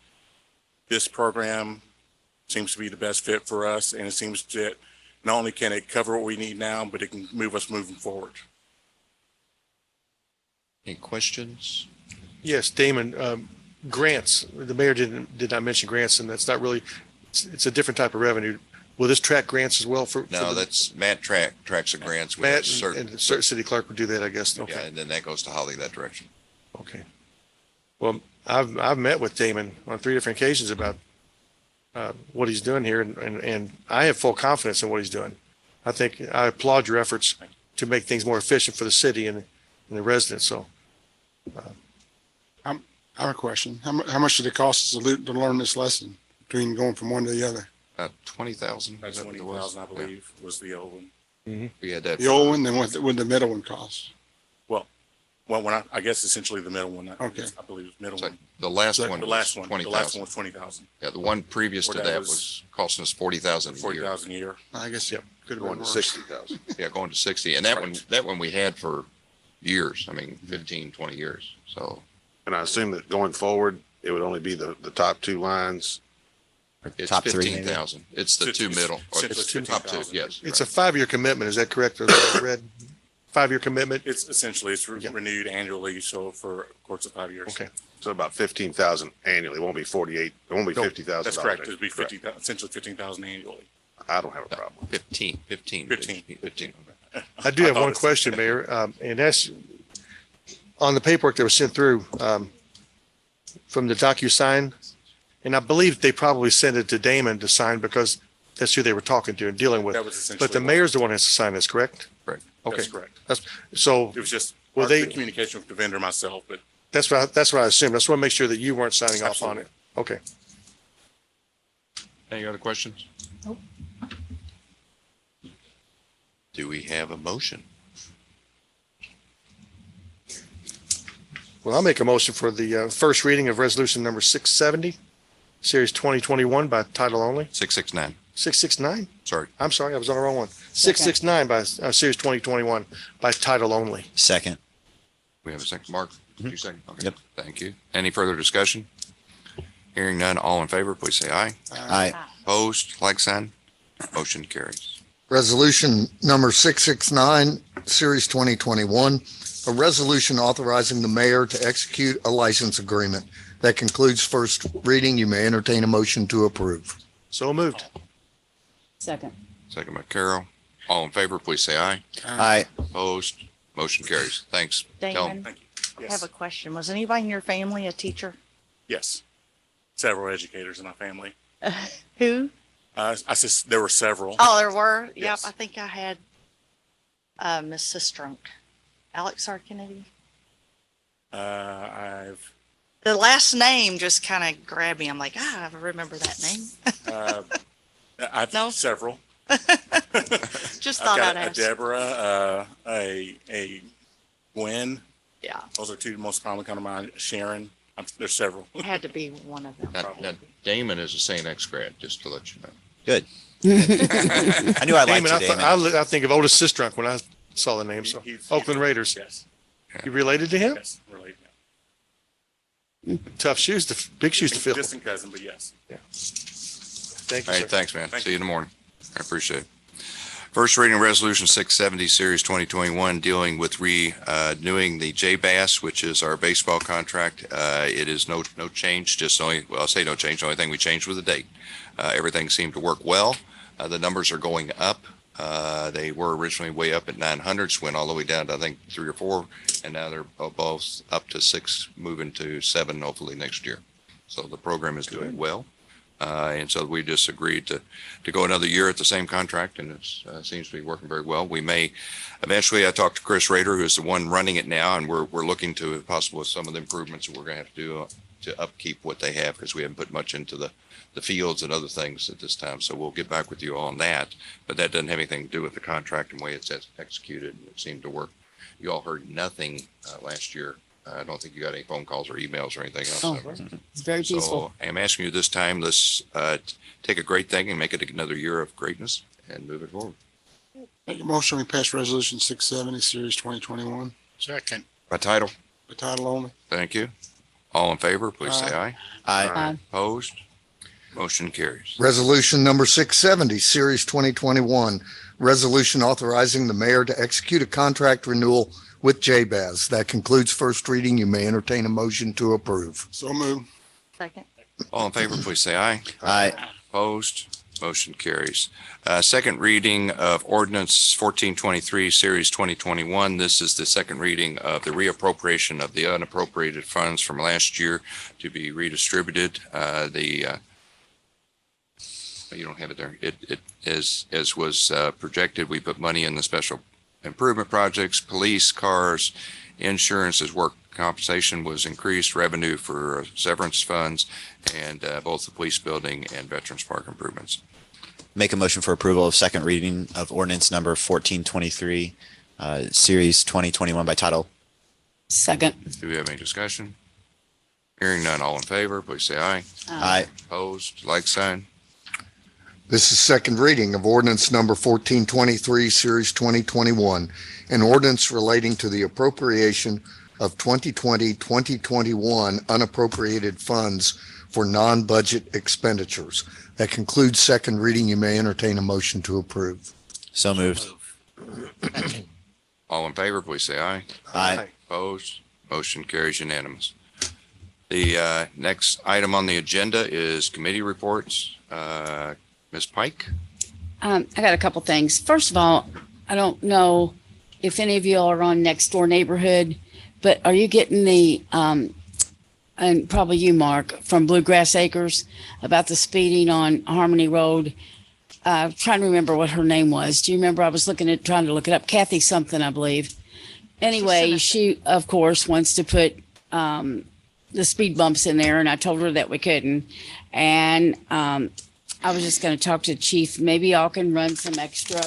This program seems to be the best fit for us, and it seems that not only can it cover what we need now, but it can move us moving forward. Any questions? Yes, Damon, grants, the mayor did not mention grants, and that's not really, it's a different type of revenue. Will this track grants as well for? No, that's Matt tracks the grants. We Matt have and the city clerk would do that, I guess. Okay. Yeah, and then that goes to Holly that direction. Okay. Well, I've met with Damon on 3 different occasions about what he's doing here, and I have full confidence in what he's doing. I think I applaud your efforts to make things more efficient for the city and the residents. So, I have a question. How much did it cost us to learn this lesson between going from one to the other? 20,000. That's 20,000, I believe, was the old one. Mm-hmm. We had that. The old one, then what the middle one cost? Well, I guess essentially the middle one. Okay. I believe it was middle So one. the last one. The last one. 20,000. The last one was 20,000. Yeah, the one previous to that was costing us 40,000 a year. 40,000 a year. I guess, Yep. could have Going been to worse. 60,000. Yeah, going to 60. And that one we had for years. 15, 20 years. So And I assume that going forward, it would only be the top 2 lines. it's Top 3 maybe? 15,000. It's the 2 middle. Or It's it's the top 2. 15,000. Yes. it's a 5-year commitment. Is that correct? Or is that red? 5-year commitment? It's essentially, renewed annually, so for, of course, 5 years. Okay. So about 15,000 annually. It won't be 48. It won't be No, 50,000. That's correct. It'd be 50,000, essentially 15,000 annually. I don't have a problem. 15. 15. I do have thought one it's- question, Mayor, and that's on the paperwork that was sent through from the DocuSign, and I believe they probably sent it to Damon to sign because that's who they were talking to and dealing with. That was essentially. But the mayor's the one that has to sign this, correct? Correct. Okay, That's correct. so It was just Well, the they- communication with the vendor myself, but that's what I assumed. I just want to make sure that you weren't signing off on it. Okay. Any other questions? Nope. Do we have a motion? Well, I'll make a motion for the first reading of resolution number 670, series 2021 by title only. 669. 669? Sorry. I'm sorry, I was on the wrong one. 669 by series 2021 by title only. Second. We have a second. Mark, did you second? Okay. Yep. Thank you. Any further discussion? Hearing none, all in favor, please say aye. Aye. Opposed, like sign. Motion carries. Resolution number 669, Series 2021, a resolution authorizing the mayor to execute a license agreement. That concludes first reading. You may entertain a motion to approve. So moved. Second. Second by Carol. All in favor, please say aye. Aye. Opposed, motion carries. Thanks. Tell 'em. Damon, thank you. I Yes. have a question. Was anybody in your family a teacher? Yes. Several educators in my family. Who? There were several. Oh, there were? Yep, Yes. I think I had Miss Sistrunk. Alex R. Kennedy. I've The last name just kind of grabbed me. I'm like, I remember that name. I've No? several. Just thought I've got I'd ask. a Deborah, a Gwen. Yeah, Those are two most common kind of mine. Sharon. There's several. it had to be one of them. Now, Damon is a St. X grad, just to let you know. Good. I knew I liked Damon, you, Damon. I think of Otis Sistrunk when I saw the name. So Oakland Raiders. Yes. You related to him? Yes, related. Tough shoes, big shoes to fill. Distant cousin, but yes. Yeah. Thank you. All right, thanks, man. See you in the morning. I appreciate it. First reading Resolution 670, Series 2021, dealing with renewing the J-Bass, which is our baseball contract. It is no change, just only, well, I'll say no change. The only thing we changed was the date. Everything seemed to work well. The numbers are going up. They were originally way up at 900s, went all the way down to, I think, 3 or 4, and now they're both up to 6, moving to 7, hopefully next year. So the program is doing well. And so we just agreed to go another year at the same contract, and it seems to be working very well. We may eventually, I talked to Chris Rader, who's the one running it now, and we're looking to, if possible, with some of the improvements that we're going to have to do to upkeep what they have, because we haven't put much into the fields and other things at this time. So we'll get back with you on that, but that doesn't have anything to do with the contract and the way it's executed. It seemed to work. You all heard nothing last year. I don't think you got any phone calls or emails or anything else. Oh, it's very peaceful. So I'm asking you this time, let's take a great thing and make it another year of greatness and move it forward. Make a motion, we pass resolution 670, series 2021. Second. By title? By title only. Thank you. All in favor, please say aye. Aye. Opposed? Motion carries. Resolution number 670, Series 2021, resolution authorizing the mayor to execute a contract renewal with JBAS. That concludes first reading. You may entertain a motion to approve. So move. Second. All in favor, please say aye. Aye. Opposed? Motion carries. Second reading of Ordinance 1423, Series 2021. This is the second reading of the reappropriation of the unappropriated funds from last year to be redistributed. You don't have it there. It as was projected, we put money in the special improvement projects, police cars, insurance as work compensation was increased, revenue for severance funds, and both the police building and Veterans Park improvements. Make a motion for approval of second reading of ordinance number 1423, series 2021 by title. Second. Do we have any discussion? Hearing none, all in favor, please say aye. Aye. Opposed, like sign. This is second reading of ordinance number 1423, Series 2021, an ordinance relating to the appropriation of 2020-2021 unappropriated funds for non-budget expenditures. That concludes second reading. You may entertain a motion to approve. So moved. All in favor, please say aye. Aye. Opposed, motion carries unanimous. The next item on the agenda is committee reports. Ms. Pike? I got a couple things. First of all, I don't know if any of you are on Next Door Neighborhood, but are you getting the, and probably you, Mark, from Bluegrass Acres about the speeding on Harmony Road? I'm trying to remember what her name was. Do you remember? I was trying to look it up. Kathy something, I believe. Anyway, she, of course, wants to put the speed bumps in there, and I told her that we couldn't. And I was just going to talk to the chief. Maybe y'all can run some extra.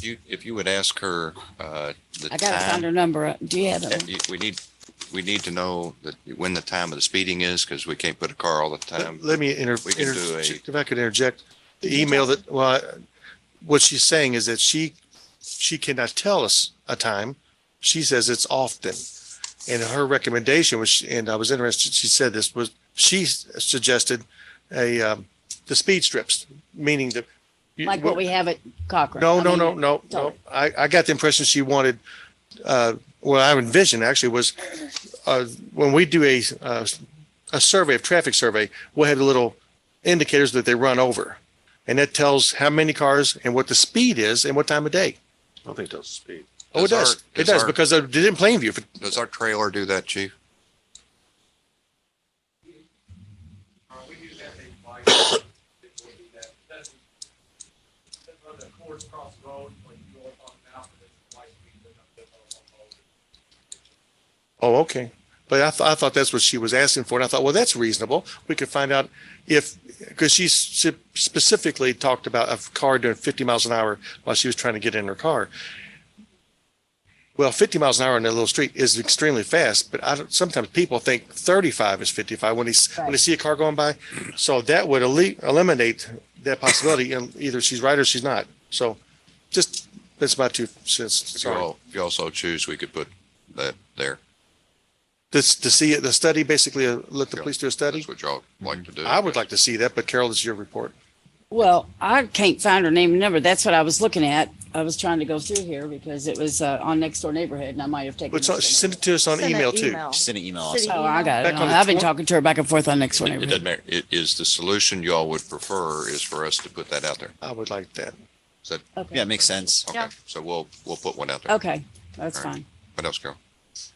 If you would ask her I got to find her number. Do you have it? We need to know that when the time of the speeding is, because we can't put a car all the time. Let me if I could interject. The email that, what she's saying is that she cannot tell us a time. She says it's often. And her recommendation was, and I was interested, she said this was, she suggested the speed strips, meaning that. Like what we have at Cochrane. No. I got the impression she wanted, what I envisioned actually was when we do a survey, a traffic survey, we'll have the little indicators that they run over. And that tells how many cars and what the speed is and what time of day. I don't think it tells the speed. Oh, it does. It does because it did in Plainview. Does our trailer do that, Chief? Oh, okay. But I thought that's what she was asking for. And I thought, well, that's reasonable. We could find out because she specifically talked about a car doing 50 miles an hour while she was trying to get in her car. Well, 50 miles an hour on that little street is extremely fast, but sometimes people think 35 is 55 when they see a car going by. So that would eliminate that possibility, and either she's right or she's not. So just, that's my 2 cents. If you also choose, we could put that there. To see it, the study, basically, let the police do a study? That's what y'all like to do. I would like to see that, but Carol, this is your report. Well, I can't find her name and number. That's what I was looking at. I was trying to go through here because it was on Next Door Neighborhood, and I might have taken But she sent it to us on email too. She sent an email. Oh, I got it. Back on the I've been 20 talking to her back and forth on Next Door It Neighborhood. doesn't matter. It is the solution y'all would prefer is for us to put that out there. I would like that. Is that, Okay. Yeah, it makes sense. okay, Yeah. so we'll put one out there. Okay, that's All right. fine. What else, Carol?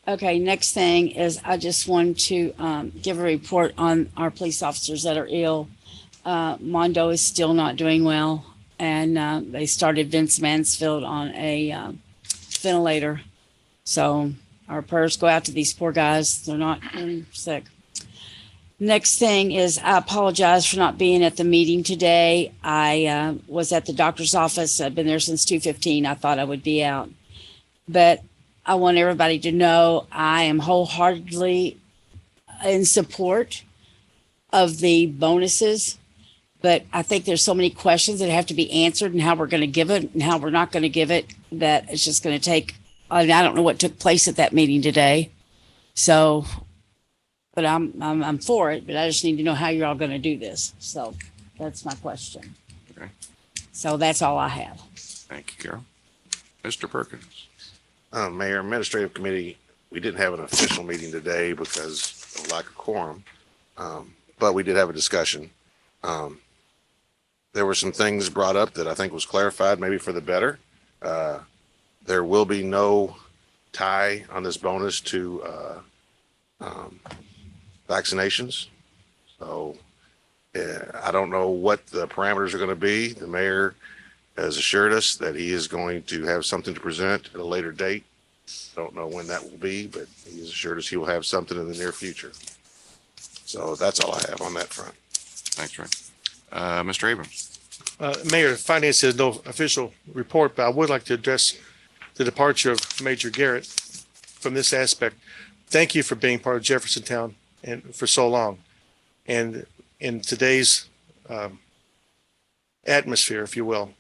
Okay, next thing is I just want to give a report on our police officers that are ill. Mondo is still not doing well, and they started Vince Mansfield on a ventilator. So our prayers go out to these poor guys. They're not getting sick. Next thing is I apologize for not being at the meeting today. I was at the doctor's office. I've been there since 2:15. I thought I would be out, but I want everybody to know I am wholeheartedly in support of the bonuses, but I think there's so many questions that have to be answered and how we're going to give it and how we're not going to give it, that it's just going to take, I don't know what took place at that meeting today. So, but I'm for it, but I just need to know how you're all going to do this. So that's my question. Okay. So that's all I have. Thank you, Carol. Mr. Perkins. Mayor, Administrative Committee, we didn't have an official meeting today because of lack of quorum, but we did have a discussion. There were some things brought up that I think was clarified, maybe for the better. There will be no tie on this bonus to vaccinations. So I don't know what the parameters are going to be. The mayor has assured us that he is going to have something to present at a later date. Don't know when that will be, but he has assured us he will have something in the near future. So that's all I have on that front. Thanks, Ray. Mr. Abrams. Mayor, Finance has no official report, but I would like to address the departure of Major Garrett from this aspect. Thank you for being part of Jeffersontown and for so long. And in today's atmosphere, if you will,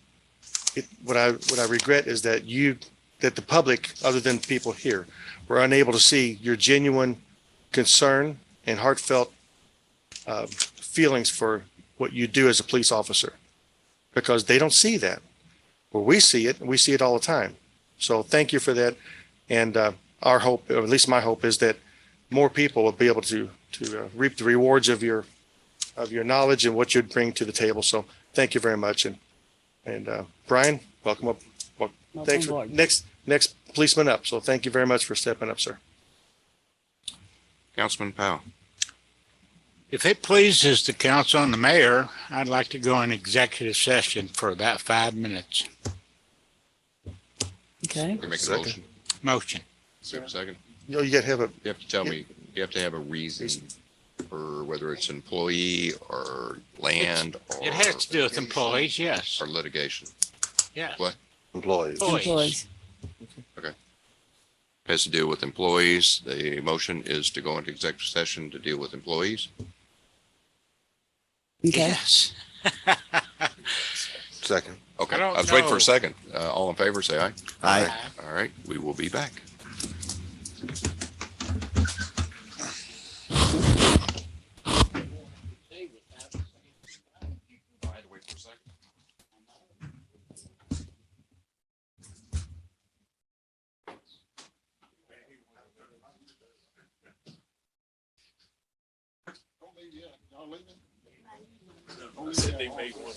what I regret is that that the public, other than people here, were unable to see your genuine concern and heartfelt feelings for what you do as a police officer, because they don't see that. Well, we see it, and we see it all the time. So thank you for that. And our hope, or at least my hope, is that more people will be able to reap the rewards of your knowledge and what you'd bring to the table. So thank you very much. And Brian, welcome up. Thanks for next policeman up. So thank you very much for stepping up, sir. Councilman Powell. If it pleases the council and the mayor, I'd like to go in executive session for about 5 minutes. Okay. We make a motion. Motion. Do you have a second? You know, you gotta have a. You have to tell me, you have to have a reason for whether it's employee or land or. It has to do with employees, yes. Or litigation. Yeah. What? Employees. Employees. Okay. Has to deal with employees. The motion is to go into executive session to deal with employees. Okay. Yes. Second. Okay. I I was waiting for a second. All in favor, say aye. Aye. All right. We will be back. Said they made one.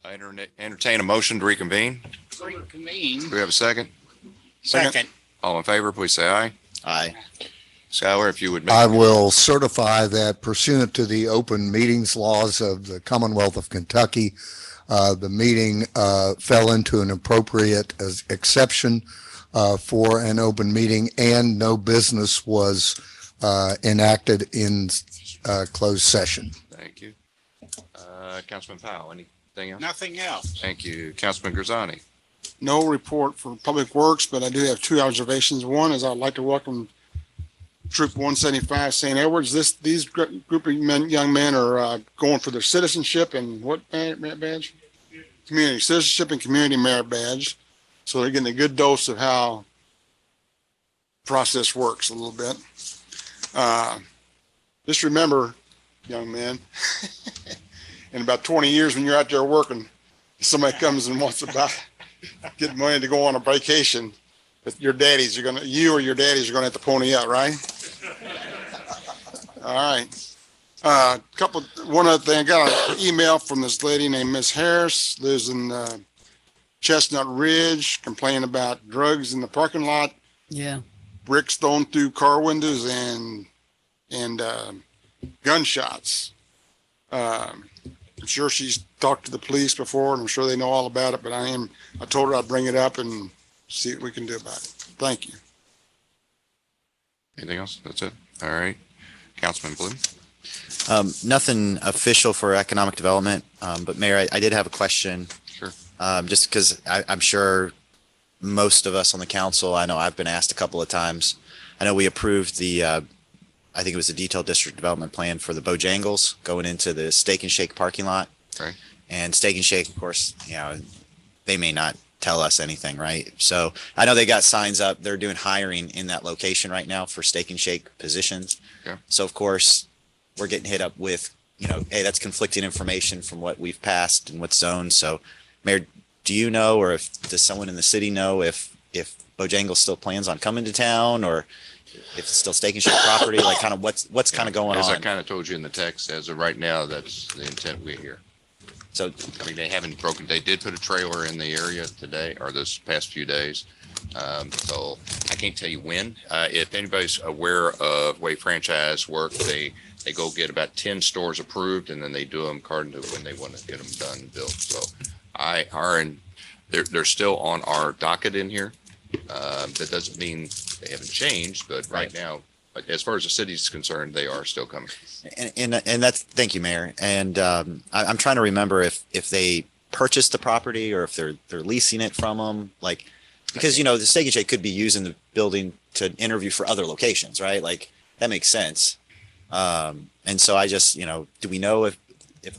Entertain a motion to reconvene. Reconvene. Do we have a second? Second. All in favor, please say aye. Aye. Skylar, if you would make. I will certify that pursuant to the open meetings laws of the Commonwealth of Kentucky, the meeting fell into an appropriate exception for an open meeting, and no business was enacted in closed session. Thank you. Councilman Powell, anything else? Nothing else. Thank you. Councilman Grisani. No report for Public Works, but I do have two observations. One is I'd like to welcome Troop 175 St. Edwards. These group of young men are going for their citizenship and what merit badge? Community citizenship and community merit badge. So they're getting a good dose of how process works a little bit. Just remember, young men, in about 20 years when you're out there working, somebody comes and wants to get money to go on a vacation, but you or your daddies are gonna have to pony up, right? All right. One other thing, I got an email from this lady named Miss Harris, lives in Chestnut Ridge, complaining about drugs in the parking lot. Yeah. Bricks thrown through car windows and gunshots. I'm sure she's talked to the police before, and I'm sure they know all about it, but I told her I'd bring it up and see what we can do about it. Thank you. Anything else? That's it. All right. Councilman Bloom. Nothing official for economic development, but Mayor, I did have a question. Sure. Just because I'm sure most of us on the council, I know I've been asked a couple of times. I know we approved I think it was a detailed district development plan for the Bojangles going into the Steak and Shake parking lot. Right. And Steak and Shake, of course, they may not tell us anything, right? So I know they got signs up. They're doing hiring in that location right now for Steak and Shake positions. Yeah. So of course, we're getting hit up with, hey, that's conflicting information from what we've passed and what's zoned. So, Mayor, do you know, or does someone in the city know if Bojangles still plans on coming to town, or if it's still Steak and Shake property? Like, kind of what's kind of going on? As I kind of told you in the text, as of right now, that's the intent we hear. So, I mean, they haven't broken. They did put a trailer in the area today, or this past few days. So I can't tell you when. If anybody's aware of way franchise work, they go get about 10 stores approved, and then they do them according to when they want to get them done and built. So they're still on our docket in here. That doesn't mean they haven't changed, but right now, as far as the city's concerned, they are still coming. And that's, thank you, Mayor. And I'm trying to remember if they purchased the property or if they're leasing it from them, like, because the Steak and Shake could be using the building to interview for other locations, right? Like, that makes sense. And so I just, do we know if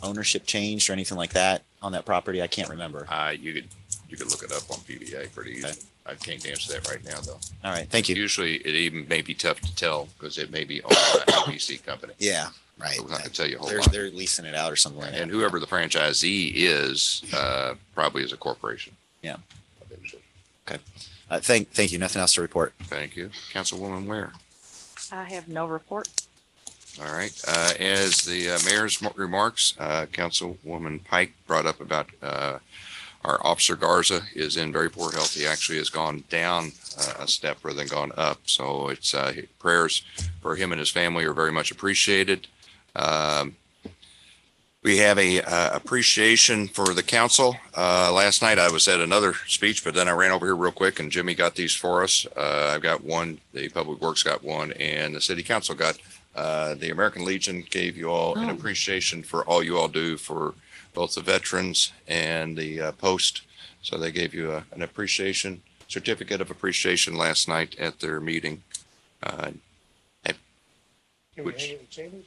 ownership changed or anything like that on that property? I can't remember. You could look it up on PBA pretty easy. Okay. I can't answer that right now, though. All right, thank you. Usually, it even may be tough to tell because it may be owned by an ABC company. Yeah, right. So we're not going to tell you a whole lot. They're leasing it out or something like that. And whoever the franchisee is, probably is a corporation. Yeah. Okay. Thank you. Nothing else to report. Thank you. Councilwoman Ware. I have no report. All right. As the mayor's remarks, Councilwoman Pike brought up about our Officer Garza is in very poor health. He actually has gone down a step rather than gone up. So it's prayers for him and his family are very much appreciated. We have a appreciation for the council. Last night I was at another speech, but then I ran over here real quick and Jimmy got these for us. I've got one, the Public Works got one, and the City Council got the American Legion gave you all an appreciation for all you all do for both the veterans and the post. So they gave you an appreciation certificate of appreciation last night at their meeting. Can we hang it in chambers?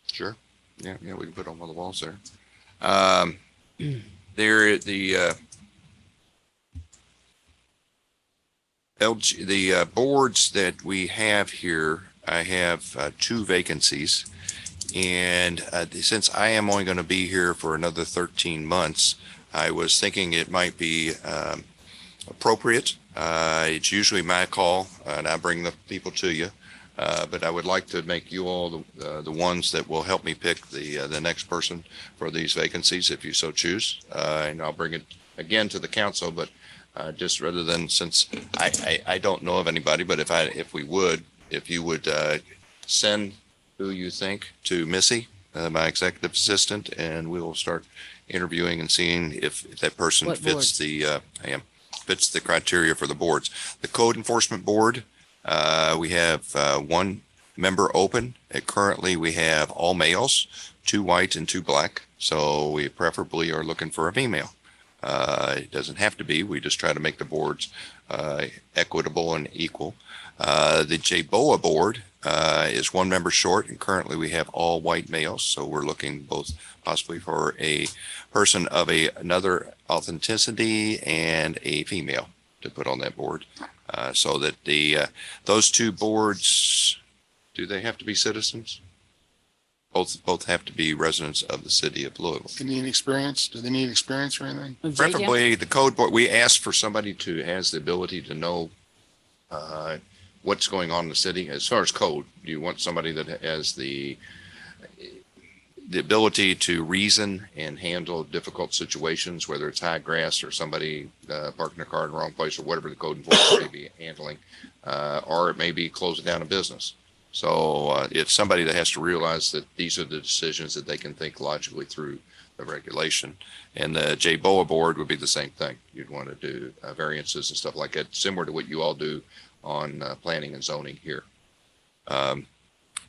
Sure. Yeah, we can put on one of the walls there. The boards that we have here, I have 2 vacancies. And since I am only going to be here for another 13 months, I was thinking it might be appropriate. It's usually my call, and I bring the people to you, But I would like to make you all the ones that will help me pick the next person for these vacancies, if you so choose. And I'll bring it again to the council, but just rather than, since I don't know of anybody, but if you would send who you think to Missy, my executive assistant, and we will start interviewing and seeing if that person What fits boards? fits the criteria for the boards. The Code Enforcement Board, we have one member open. Currently, we have all males, 2 white and 2 black. So we preferably are looking for a female. It doesn't have to be. We just try to make the boards equitable and equal. The JBOA board is 1 member short, and currently we have all white males. So we're looking both possibly for a person of another authenticity and a female to put on that board. So that those 2 boards, do they have to be citizens? Both have to be residents of the city of Louisville. Do they need experience? Do they need experience or anything? Preferably the code board. We ask for somebody has the ability to know what's going on in the city. As far as code, you want somebody that has the ability to reason and handle difficult situations, whether it's high grass or somebody parking their car in the wrong place or whatever the code enforcement may be handling, or it may be closing down a business. So it's somebody that has to realize that these are the decisions that they can think logically through the regulation. And the JBOA board would be the same thing. You'd want to do variances and stuff like that, similar to what you all do on planning and zoning here.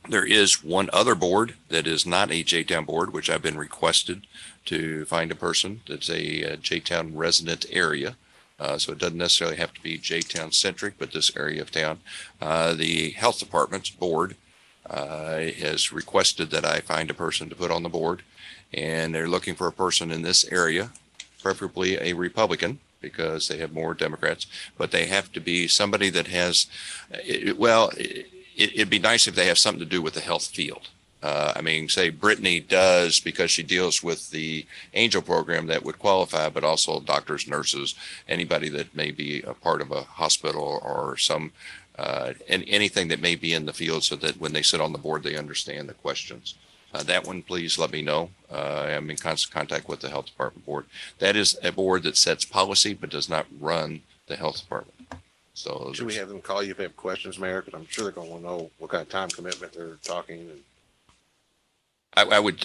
There is one other board that is not a J-Town board, which I've been requested to find a person that's a J-Town resident area. So it doesn't necessarily have to be J-Town centric, but this area of town. The health department's board has requested that I find a person to put on the board, and they're looking for a person in this area, preferably a Republican, because they have more Democrats, but they have to be somebody that has, it'd be nice if they have something to do with the health field. I mean, say Brittany does, because she deals with the Angel program, that would qualify, but also doctors, nurses, anybody that may be a part of a hospital or anything that may be in the field, so that when they sit on the board, they understand the questions. That one, please let me know. I'm in constant contact with the health department board. That is a board that sets policy, but does not run the health department. So Should we have them call you if they have questions, Mayor? Because I'm sure they're going to want to know what kind of time commitment they're talking. And I would,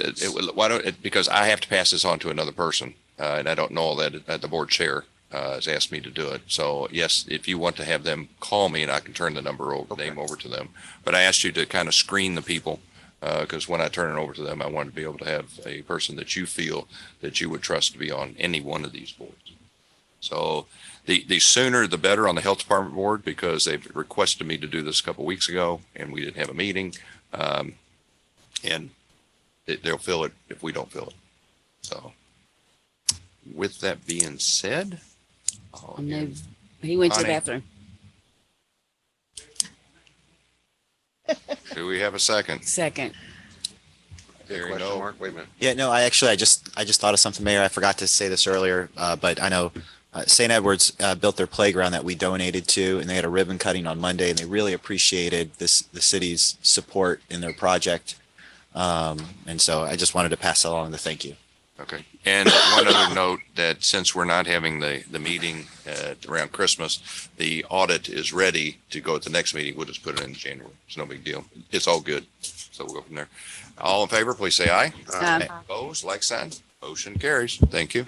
because I have to pass this on to another person, and I don't know that the board chair has asked me to do it. So yes, if you want to have them call me, and I can turn the name over to them. But I asked you to kind of screen the people, because when I turn it over to them, I want to be able to have a person that you feel that you would trust to be on any one of these boards. So the sooner the better on the health department board, because they've requested me to do this a couple of weeks ago, and we didn't have a meeting, and they'll fill it if we don't fill it. So with that being said, he went to the Connie. bathroom. Do we have a second? Second. question mark? Wait a minute. Yeah, no, I just thought of something, Mayor. I forgot to say this earlier, but I know St. Edward's built their playground that we donated to, and they had a ribbon cutting on Monday, and they really appreciated the city's support in their project. And so I just wanted to pass along the thank you. Okay. And one other note, that since we're not having the meeting around Christmas, the audit is ready to go at the next meeting. We'll just put it in January. It's no big deal. It's all good. So we'll go from there. All in favor, please say aye. Aye. Opposed, like sign. Motion carries. Thank you.